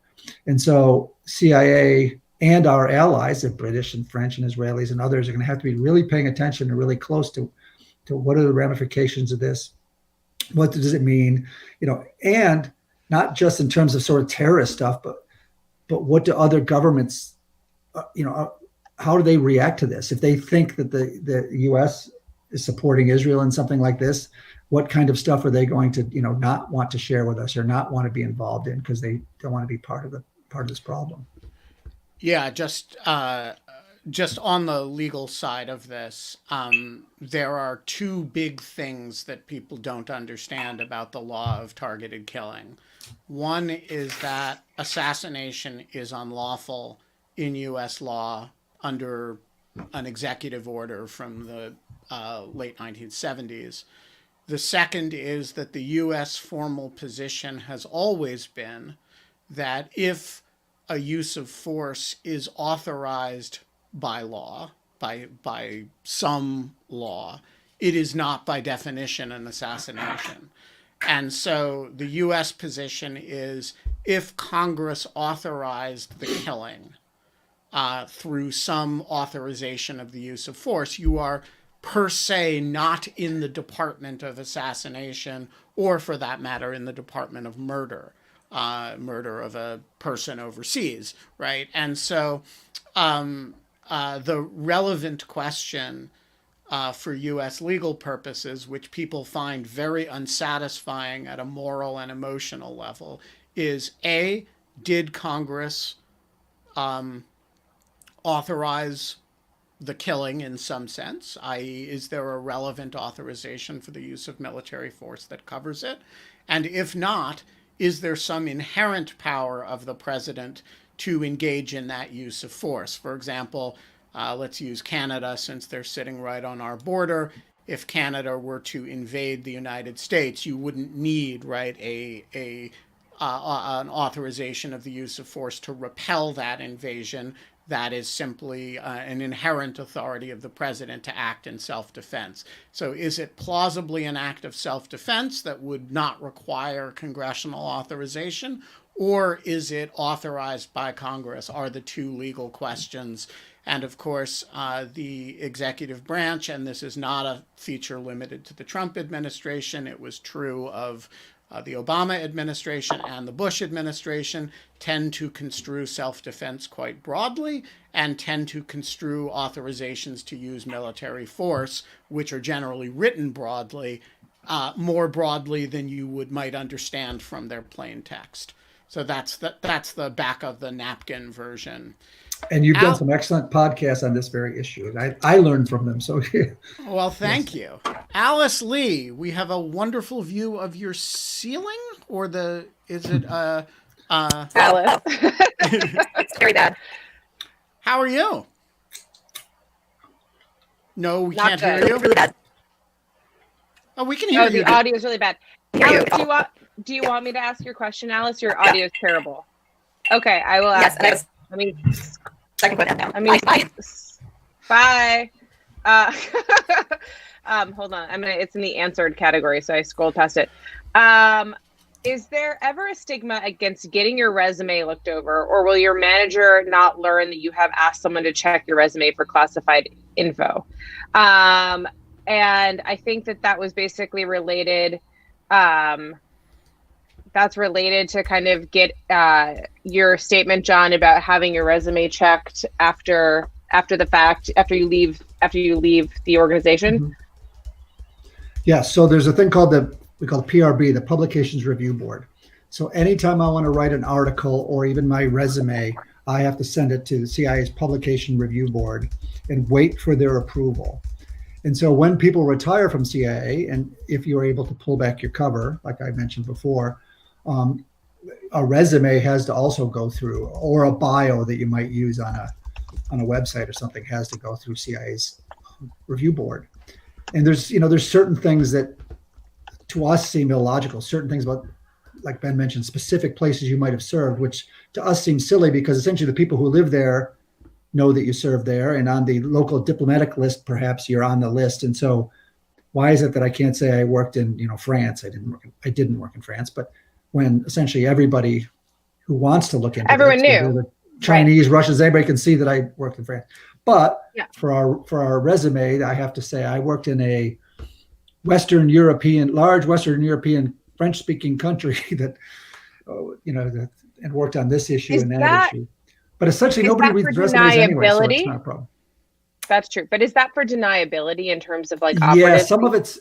And so CIA and our allies, the British and French and Israelis and others, are going to have to be really paying attention and really close to what are the ramifications of this? What does it mean? And not just in terms of sort of terrorist stuff, but what do other governments, how do they react to this? If they think that the U.S. is supporting Israel in something like this, what kind of stuff are they going to, not want to share with us or not want to be involved in because they don't want to be part of this problem? Yeah, just on the legal side of this, there are two big things that people don't understand about the law of targeted killing. One is that assassination is unlawful in U.S. law under an executive order from the late 1970s. The second is that the U.S. formal position has always been that if a use of force is authorized by law, by some law, it is not by definition an assassination. And so the U.S. position is if Congress authorized the killing through some authorization of the use of force, you are per se not in the Department of Assassination, or for that matter, in the Department of Murder, murder of a person overseas, right? And so the relevant question for U.S. legal purposes, which people find very unsatisfying at a moral and emotional level, is A, did Congress authorize the killing in some sense, i.e., is there a relevant authorization for the use of military force that covers it? And if not, is there some inherent power of the president to engage in that use of force? For example, let's use Canada since they're sitting right on our border. If Canada were to invade the United States, you wouldn't need, right, an authorization of the use of force to repel that invasion. That is simply an inherent authority of the president to act in self-defense. So is it plausibly an act of self-defense that would not require congressional authorization? Or is it authorized by Congress? Are the two legal questions. And of course, the executive branch, and this is not a feature limited to the Trump administration, it was true of The Obama administration and the Bush administration tend to construe self-defense quite broadly and tend to construe authorizations to use military force, which are generally written broadly, more broadly than you might understand from their plain text. So that's the back of the napkin version. And you've done some excellent podcasts on this very issue. And I learned from them. So, well, thank you. Alice Lee, we have a wonderful view of your ceiling, or is it Alice? It's very bad. How are you? No, we Not can't good. hear you. Really bad. Oh, we can hear you. The audio is really bad. Alice, do you want me to ask your question, Alice? Your audio is terrible. Okay, I will ask. Yes. Let me. Second put down. Bye. Hold on. It's in the answered category, so I scrolled past it. Is there ever a stigma against getting your resume looked over, or will your manager not learn that you have asked someone to check your resume for classified info? And I think that was basically related. That's related to kind of get your statement, John, about having your resume checked after the fact, after you leave the organization. Mm-hmm. Yeah. So there's a thing we call PRB, the Publications Review Board. So anytime I want to write an article or even my resume, I have to send it to the CIA's Publication Review Board and wait for their approval. And so when people retire from CIA, and if you're able to pull back your cover, like I mentioned before, a resume has to also go through, or a bio that you might use on a website or something has to go through CIA's review board. And there's certain things that to us seem illogical, certain things about, like Ben mentioned, specific places you might have served, which to us seems silly because essentially the people who live there know that you served there, and on the local diplomatic list, perhaps you're on the list. And so why is it that I can't say I worked in, France? I didn't work in France, but when essentially everybody who wants to look into everyone knew, the Chinese, right. Russians, anybody can see that I worked in France. But for our resume, I have to say I worked in a large Western European French-speaking country that, and worked on this issue and that issue. But essentially, nobody reads resumes anyway, so it's not a problem. That's true. But is that for deniability in terms of Yeah, some of it's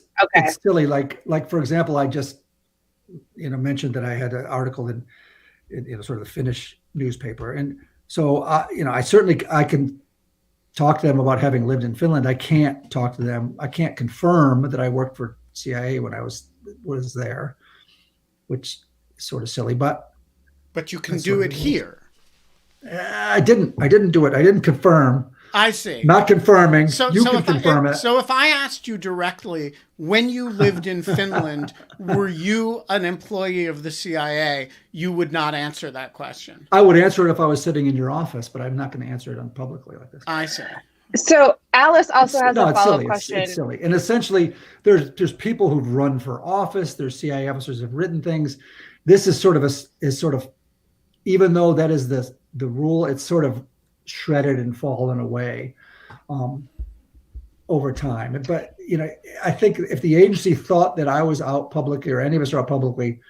silly. Like for example, I just mentioned that I had an article in sort of the Finnish newspaper, and so I can talk to them about having lived in Finland. I can't talk to them. I can't confirm that I worked for CIA when I was there, which is sort of silly. But you can do it here. I didn't do it. I didn't confirm. I see. Not confirming. You can confirm it. So if I asked you directly, when you lived in Finland, were you an employee of the CIA? You would not answer that question. I would answer it if I was sitting in your office, but I'm not going to answer it publicly like this. I see. So Alice also has a follow-up question. It's silly. And essentially, there's people who've run for office. There's CIA officers who've written things. This is sort of, even though that is the rule, it's sort of shredded and fallen away over time. But I think if the agency thought that I was out publicly, or any of us are out publicly,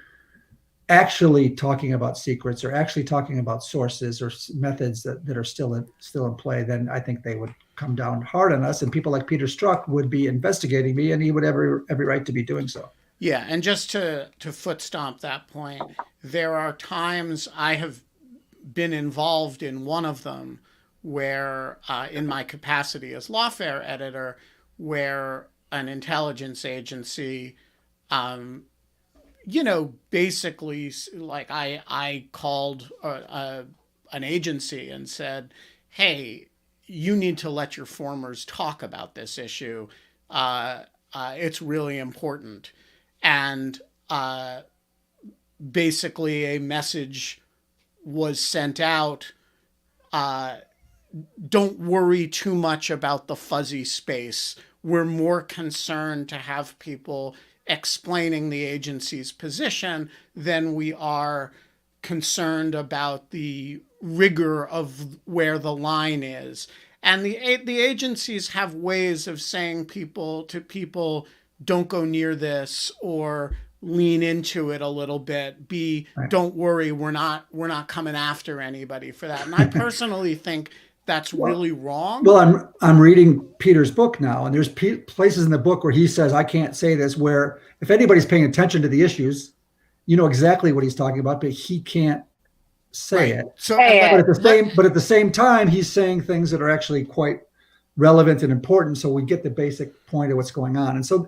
actually talking about secrets or actually talking about sources or methods that are still in play, then I think they would come down hard on us, and people like Peter Strzok would be investigating me, and he would have every right to be doing so. Yeah, and just to foot stomp that point, there are times I have been involved in one of them where, in my capacity as lawfare editor, where an intelligence agency, basically, like I called an agency and said, hey, you need to let your formers talk about this issue. It's really important. And basically a message was sent out, don't worry too much about the fuzzy space. We're more concerned to have people explaining the agency's position than we are concerned about the rigor of where the line is. And the agencies have ways of saying to people, don't go near this, or lean into it a little bit. B, Right. don't worry, we're not coming after anybody for that. And I personally think that's really wrong. Well, I'm reading Peter's book now, and there's places in the book where he says, I can't say this, where if anybody's paying attention to the issues, you know exactly what he's talking about, but he can't say it. So, but at the same time, he's saying things that are actually quite relevant and important, so we get the basic point of what's going on. And so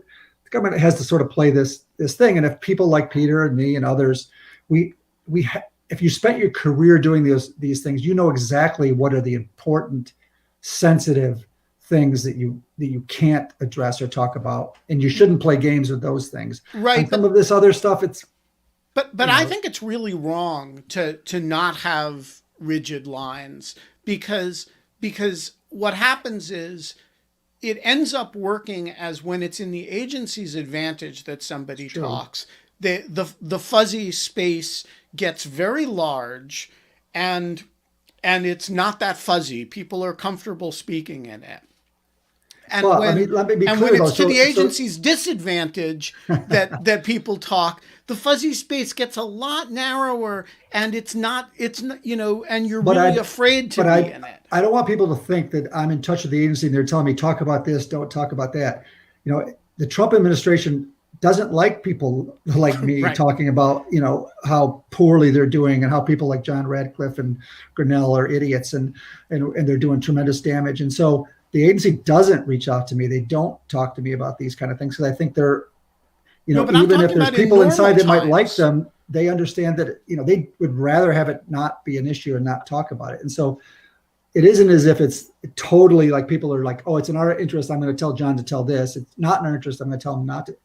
the government has to sort of play this thing. And if people like Peter and me and others, if you spent your career doing these things, you know exactly what are the important, sensitive things that you can't address or talk about, and you shouldn't play games with those things. Right. And some of this other stuff, it's. But I think it's really wrong to not have rigid lines, because what happens is it ends up working as when it's in the agency's advantage that somebody talks. The fuzzy space gets very large, and it's not that fuzzy. People are comfortable speaking in it. And when it's to the agency's disadvantage that people talk, the fuzzy space gets a lot narrower, and it's not, and you're really afraid to be in it. I don't want people to think that I'm in touch with the agency and they're telling me, talk about this, don't talk about that. The Trump administration doesn't like people like me talking about, how poorly they're doing and how people like John Radcliffe and Grinnell are idiots and they're doing tremendous damage. And so the agency doesn't reach out to me. They don't talk to me about these kind of things, because I think they're, even if there's people inside that might like them, they understand that, they would rather have it not be an issue and not talk about it. And so it isn't as if it's totally like people are like, oh, it's in our interest, I'm going to tell John to tell this. It's not in our interest, I'm going to tell him not to.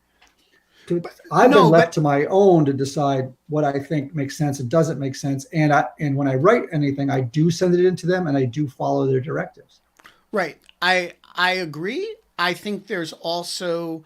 I've been left to my own to decide what I think makes sense and doesn't make sense. And when I write anything, I do send it in to them and I do follow their directives. Right. I agree. I think there's also,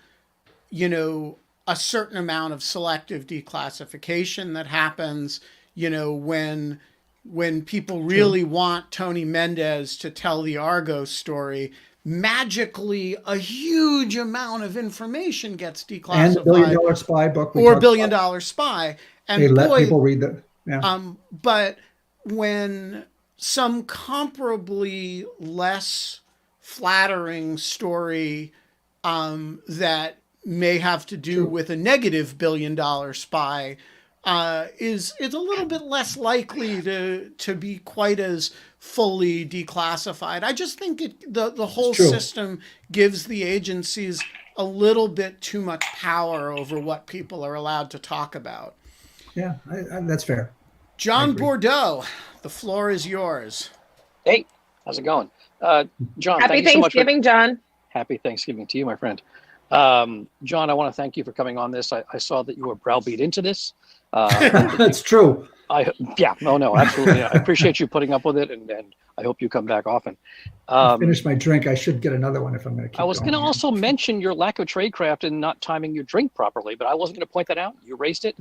a certain amount of selective declassification that happens, when people really want Tony Mendez to tell the Argos story, magically a huge amount of information gets declassified. And the $1 Billion Spy book. Or $1 Billion Spy. And they let people read that. Yeah. But when some comparably less flattering story that may have to do with a negative $1 billion spy is a little bit less likely to be quite as fully declassified. I just think the whole system gives the agencies a little bit too much power over what people are allowed to talk about. Yeah, that's fair. John Bordeaux, the floor is yours. Hey, how's it going? John, happy Thanksgiving, John. Happy Thanksgiving to you, my friend. John, I want to thank you for coming on this. I saw that you were browbeat into this. That's true. Absolutely. I appreciate you putting up with it, and I hope you come back often. Finish my drink. I should get another one if I'm going to keep I was going to also mention your lack of tradecraft and not timing your drink properly, but I wasn't going to point that out. You raised it.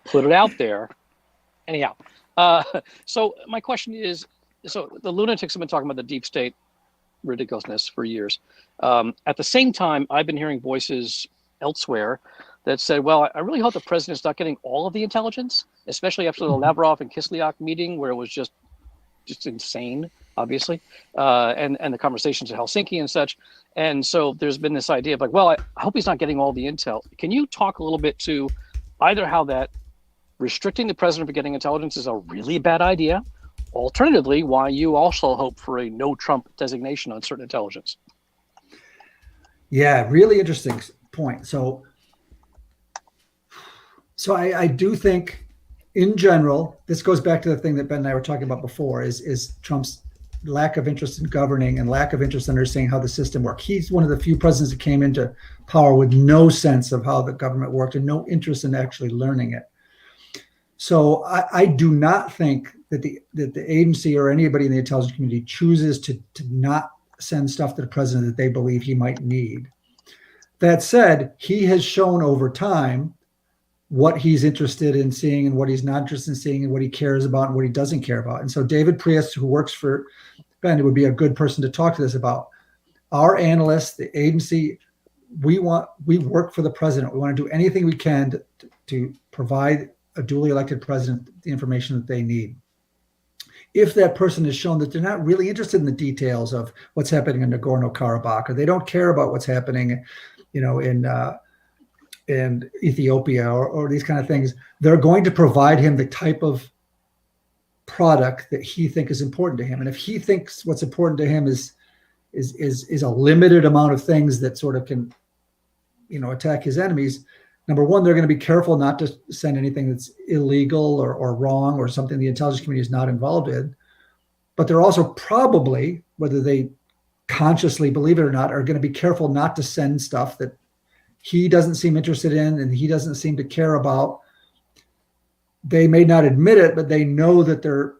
Put it out there. Anyhow, so my question is, so the lunatics have been talking about the deep state ridiculousness for years. At the same time, I've been hearing voices elsewhere that said, well, I really hope the president's not getting all of the intelligence, especially after the Lavrov and Kislyak meeting, where it was just insane, obviously, and the conversations at Helsinki and such. And so there's been this idea of like, well, I hope he's not getting all the intel. Can you talk a little bit to either how that restricting the president from getting intelligence is a really bad idea, alternatively, why you also hope for a no Trump designation on certain intelligence? Yeah, really interesting point. So I do think, in general, this goes back to the thing that Ben and I were talking about before, is Trump's lack of interest in governing and lack of interest in understanding how the system works. He's one of the few presidents that came into power with no sense of how the government worked and no interest in actually learning it. So I do not think that the agency or anybody in the intelligence community chooses to not send stuff to the president that they believe he might need. That said, he has shown over time what he's interested in seeing and what he's not interested in seeing and what he cares about and what he doesn't care about. And so David Priest, who works for Ben, would be a good person to talk to this about. Our analysts, the agency, we work for the president. We want to do anything we can to provide a duly elected president the information that they need. If that person has shown that they're not really interested in the details of what's happening in Nagorno-Karabakh, or they don't care about what's happening, in Ethiopia or these kind of things, they're going to provide him the type of product that he thinks is important to him. And if he thinks what's important to him is a limited amount of things that sort of can, attack his enemies, number one, they're going to be careful not to send anything that's illegal or wrong or something the intelligence community is not involved in. But they're also probably, whether they consciously believe it or not, are going to be careful not to send stuff that he doesn't seem interested in and he doesn't seem to care about. They may not admit it, but they know that they're,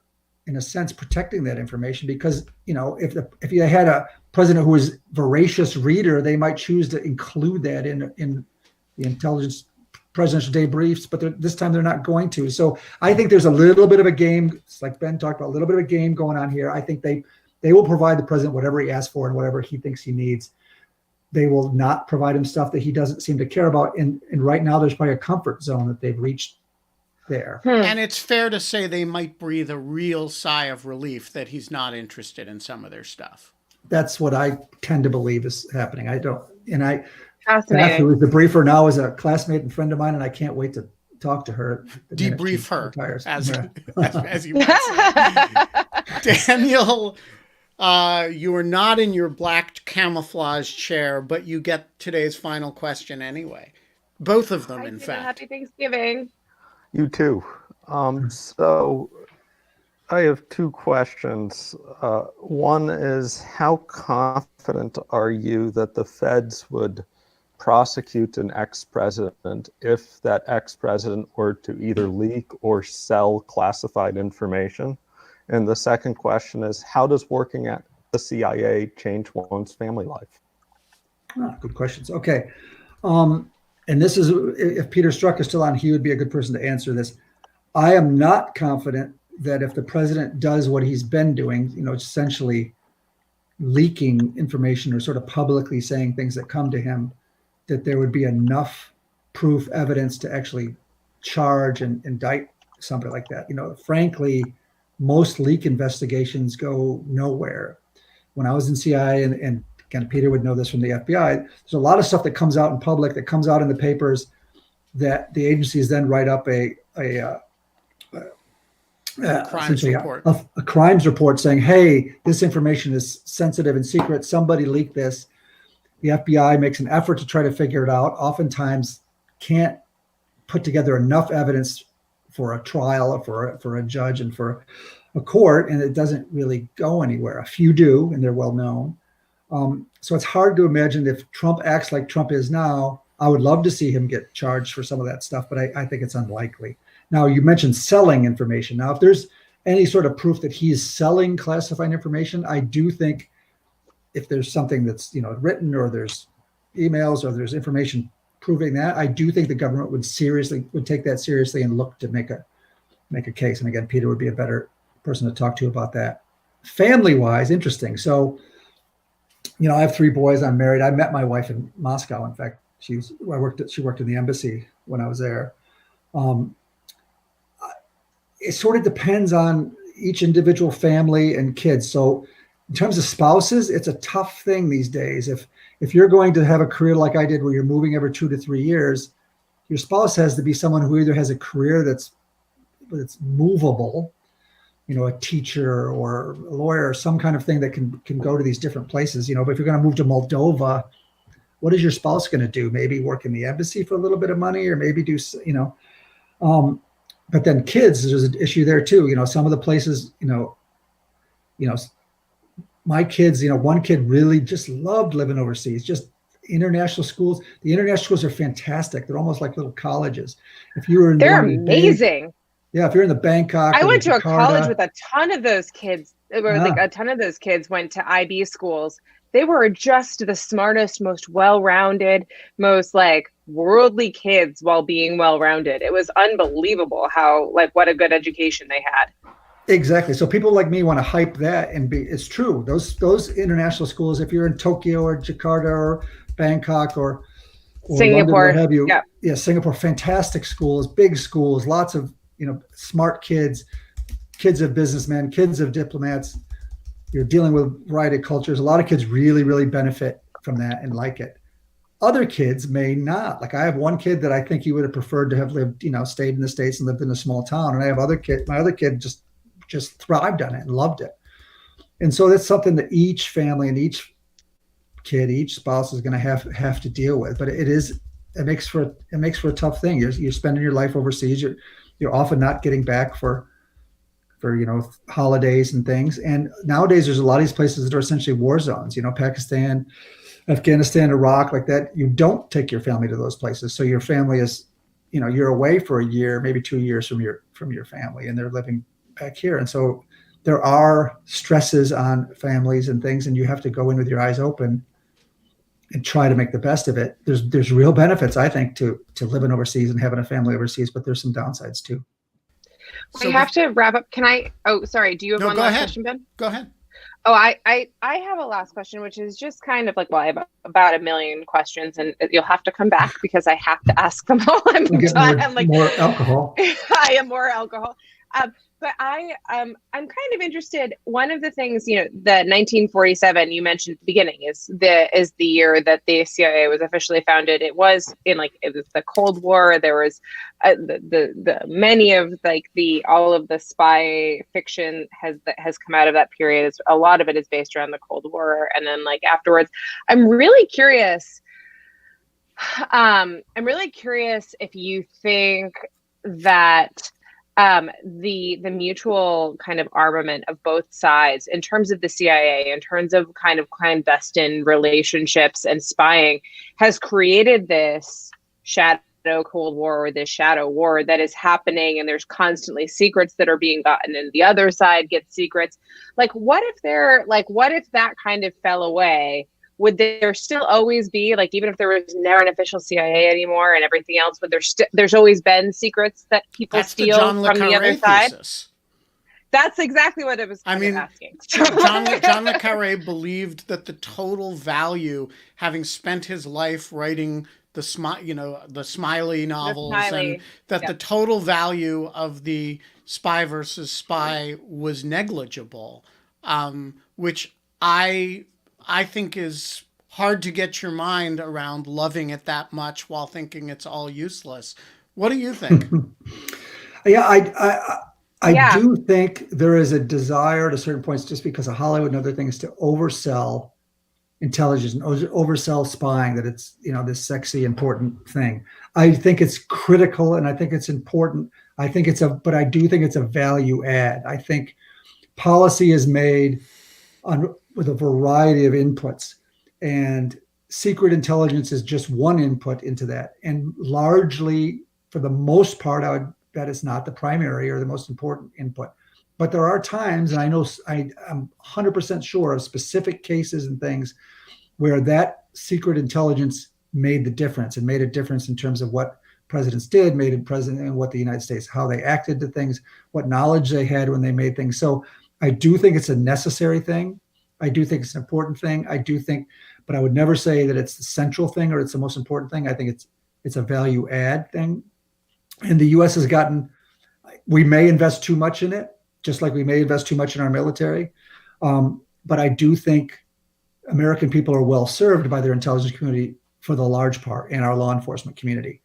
in a sense, protecting that information because, if you had a president who was voracious reader, they might choose to include that in the intelligence presidential day briefs, but this time they're not going to. So I think there's a little bit of a game, it's like Ben talked about, a little bit of a game going on here. I think they will provide the president whatever he asks for and whatever he thinks he needs. They will not provide him stuff that he doesn't seem to care about. And right now there's probably a comfort zone that they've reached there. And it's fair to say they might breathe a real sigh of relief that he's not interested in some of their stuff. That's what I tend to believe is happening. Fascinating. Who is the briefer now is a classmate and friend of mine, and I can't wait to talk to her. Debrief her, as you might say. Daniel, you are not in your black camouflage chair, but you get today's final question anyway. Both of them, in fact. Happy Thanksgiving. You too. So I have two questions. One is, how confident are you that the feds would prosecute an ex-president if that ex-president were to either leak or sell classified information? And the second question is, how does working at the CIA change one's family life? Good questions. Okay. And this is, if Peter Strzok is still on, he would be a good person to answer this. I am not confident that if the president does what he's been doing, essentially leaking information or sort of publicly saying things that come to him, that there would be enough proof evidence to actually charge and indict somebody like that. Frankly, most leak investigations go nowhere. When I was in CIA, and kind of Peter would know this from the FBI, there's a lot of stuff that comes out in public, that comes out in the papers, that the agencies then write up a crimes report. A crimes report saying, hey, this information is sensitive and secret. Somebody leaked this. The FBI makes an effort to try to figure it out. Oftentimes can't put together enough evidence for a trial or for a judge and for a court, and it doesn't really go anywhere. A few do, and they're well known. So it's hard to imagine if Trump acts like Trump is now. I would love to see him get charged for some of that stuff, but I think it's unlikely. Now, you mentioned selling information. Now, if there's any sort of proof that he's selling classified information, I do think if there's something that's written, or there's emails, or there's information proving that, I do think the government would take that seriously and look to make a case. And again, Peter would be a better person to talk to about that. Family-wise, interesting. So, I have 3 boys. I'm married. I met my wife in Moscow. In fact, she worked in the embassy when I was there. It sort of depends on each individual family and kids. So in terms of spouses, it's a tough thing these days. If you're going to have a career like I did, where you're moving every 2 to 3 years, your spouse has to be someone who either has a career that's movable, a teacher or a lawyer or some kind of thing that can go to these different places. But if you're going to move to Moldova, what is your spouse going to do? Maybe work in the embassy for a little bit of money, or maybe do, but then kids, there's an issue there too. Some of the places, my kids, one kid really just loved living overseas, just international schools. The international schools are fantastic. They're almost like little colleges. They're amazing. If you're in the Bangkok. I went to a college with a ton of those kids. A ton of those kids went to IB schools. They were just the smartest, most well-rounded, most worldly kids while being well-rounded. It was unbelievable how what a good education they had. Exactly. So people like me want to hype that, and it's true. Those international schools, if you're in Tokyo or Jakarta or Bangkok or Singapore, London, what have you. yeah. Yeah, Singapore, fantastic schools, big schools, lots of smart kids, kids of businessmen, kids of diplomats. You're dealing with a variety of cultures. A lot of kids really, really benefit from that and like it. Other kids may not. Like I have one kid that I think he would have preferred to have lived, stayed in the States and lived in a small town. And I have my other kid just thrived on it and loved it. And so that's something that each family and each kid, each spouse is going to have to deal with. But it makes for a tough thing. You're spending your life overseas. You're often not getting back for holidays and things. And nowadays there's a lot of these places that are essentially war zones, Pakistan, Afghanistan, Iraq, like that. You don't take your family to those places. So your family is, you're away for a year, maybe 2 years from your family, and they're living back here. And so there are stresses on families and things, and you have to go in with your eyes open and try to make the best of it. There's real benefits, I think, to living overseas and having a family overseas, but there's some downsides too. We have to wrap up. Can I? Oh, sorry. Do you have one last question, Ben? Go ahead. Oh, I have a last question, which is just kind of like, well, I have about 1 million questions, and you'll have to come back because I have to ask them all. I'm done. More alcohol. I am more alcohol. But I'm kind of interested. One of the things, the 1947 you mentioned at the beginning is the year that the CIA was officially founded. It was it was the Cold War. There was the many of all of the spy fiction has come out of that period. A lot of it is based around the Cold War, and then afterwards, I'm really curious. I'm really curious if you think that the mutual kind of armament of both sides in terms of the CIA, in terms of kind of clandestine relationships and spying, has created this shadow Cold War, or this shadow war that is happening, and there's constantly secrets that are being gotten and the other side gets secrets. What if that kind of fell away? Would there still always be, even if there was never an official CIA anymore and everything else, would there's always been secrets that people steal from the other side? That's exactly what I was asking. John le Carré believed that the total value, having spent his life writing the Smiley novels, and that the total value of the spy versus spy was negligible, which I think is hard to get your mind around, loving it that much while thinking it's all useless. What do you think? Yeah, I do think there is a desire at certain points, just because of Hollywood and other things, to oversell intelligence and oversell spying, that it's, this sexy, important thing. I think it's critical and I think it's important. But I do think it's a value add. I think policy is made with a variety of inputs, and secret intelligence is just one input into that. And largely, for the most part, I would bet it's not the primary or the most important input. But there are times, and I know I'm 100% sure of specific cases and things where that secret intelligence made the difference, and made a difference in terms of what presidents did, made a president, and what the United States, how they acted to things, what knowledge they had when they made things. So I do think it's a necessary thing. I do think it's an important thing. But I would never say that it's the central thing or it's the most important thing. I think it's a value add thing. And the U.S. we may invest too much in it, just like we may invest too much in our military. But I do think American people are well served by their intelligence community for the large part, and our law enforcement community.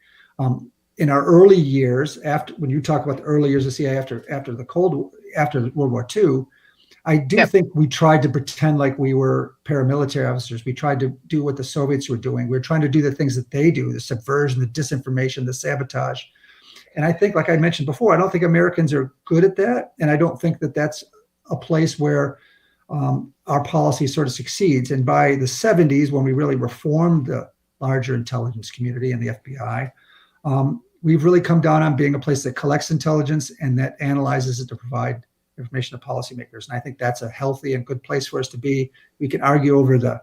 In our early years, when you talk about the early years of CIA after World War II, I do think we tried to pretend like we were paramilitary officers. We tried to do what the Soviets were doing. We were trying to do the things that they do, the subversion, the disinformation, the sabotage. And I think, like I mentioned before, I don't think Americans are good at that. And I don't think that that's a place where our policy sort of succeeds. And by the 70s, when we really reformed the larger intelligence community and the FBI, we've really come down on being a place that collects intelligence and that analyzes it to provide information to policymakers. And I think that's a healthy and good place for us to be. We can argue over the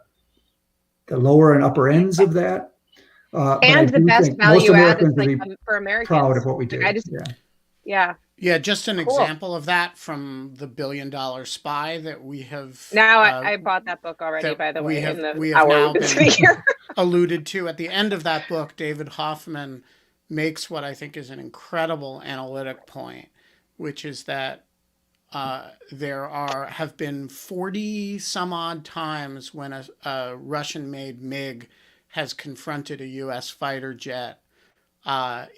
lower and upper ends of that. And the best value add is for Americans. Proud of what we do. Yeah, just an Cool. example of that from the $1 Billion Spy that we have. Now I bought that book already, by the way, in we the have hour now we've been been sitting here. alluded to. At the end of that book, David Hoffman makes what I think is an incredible analytic point, which is that there have been 40 some odd times when a Russian-made MiG has confronted a U.S. fighter jet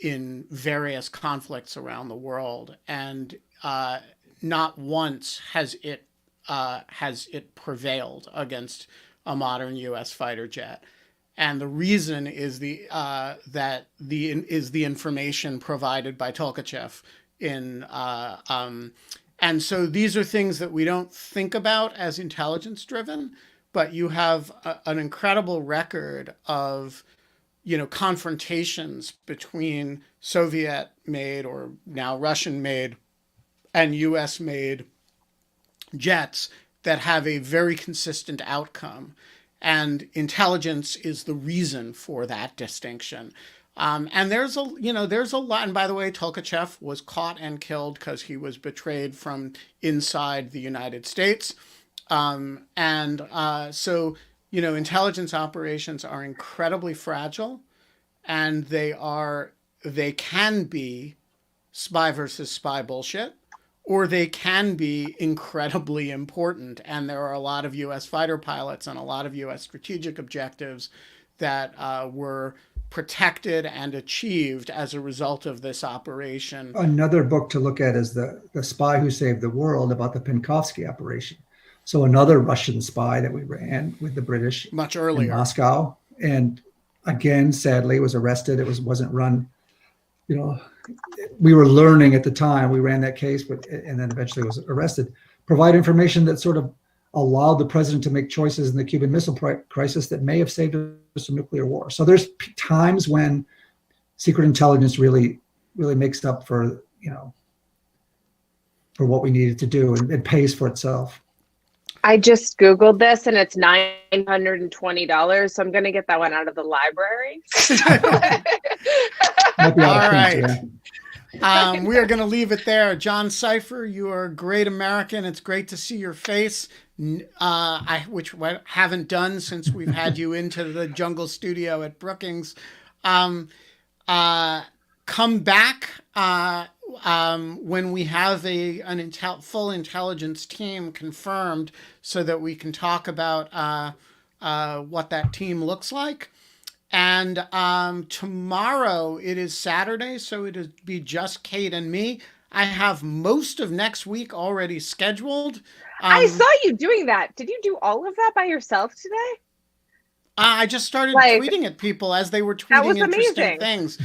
in various conflicts around the world, and not once has it prevailed against a modern U.S. fighter jet. And the reason is the information provided by Tolkachev and so these are things that we don't think about as intelligence driven, but you have an incredible record of, confrontations between Soviet made or now Russian made and US made jets that have a very consistent outcome. And intelligence is the reason for that distinction. And there's a lot. And by the way, Tolkachev was caught and killed because he was betrayed from inside the United States. So intelligence operations are incredibly fragile, and they can be spy versus spy bullshit, or they can be incredibly important. And there are a lot of U.S. fighter pilots and a lot of U.S. strategic objectives that were protected and achieved as a result of this operation. Another book to look at is The Spy Who Saved the World, about the Penkovsky operation. So another Russian spy that we ran with the British much earlier in Moscow, and again, sadly, was arrested. It wasn't run. We were learning at the time. We ran that case, and then eventually was arrested. Provide information that sort of allowed the president to make choices in the Cuban Missile Crisis that may have saved us from nuclear war. So there's times when secret intelligence really makes up for what we needed to do, and it pays for itself. I just Googled this and it's $920. So I'm going to get that one out of the library. Might be out of All print, right. yeah. We are going to leave it there. John Sipher, you are a great American. It's great to see your face, which I haven't done since we've had you into the Jungle Studio at Brookings. Come back when we have full intelligence team confirmed, so that we can talk about what that team looks like. And tomorrow, it is Saturday, so it'll be just Kate and me. I have most of next week already scheduled. I saw you doing that. Did you do all of that by yourself today? I just started tweeting at people as they were tweeting interesting things.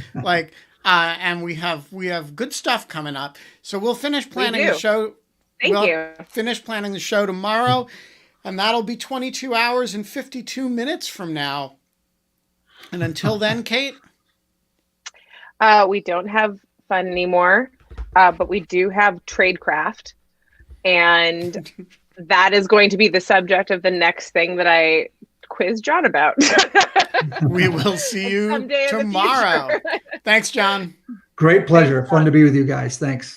And we have good stuff coming up. So we'll finish planning the show. Thank you. Finish planning the show tomorrow, and that'll be 22 hours and 52 minutes from now. And until then, Kate? We don't have fun anymore, but we do have tradecraft. And that is going to be the subject of the next thing that I quiz John about. We will see you tomorrow. Thanks, John. Great pleasure. Fun to be with you guys. Thanks.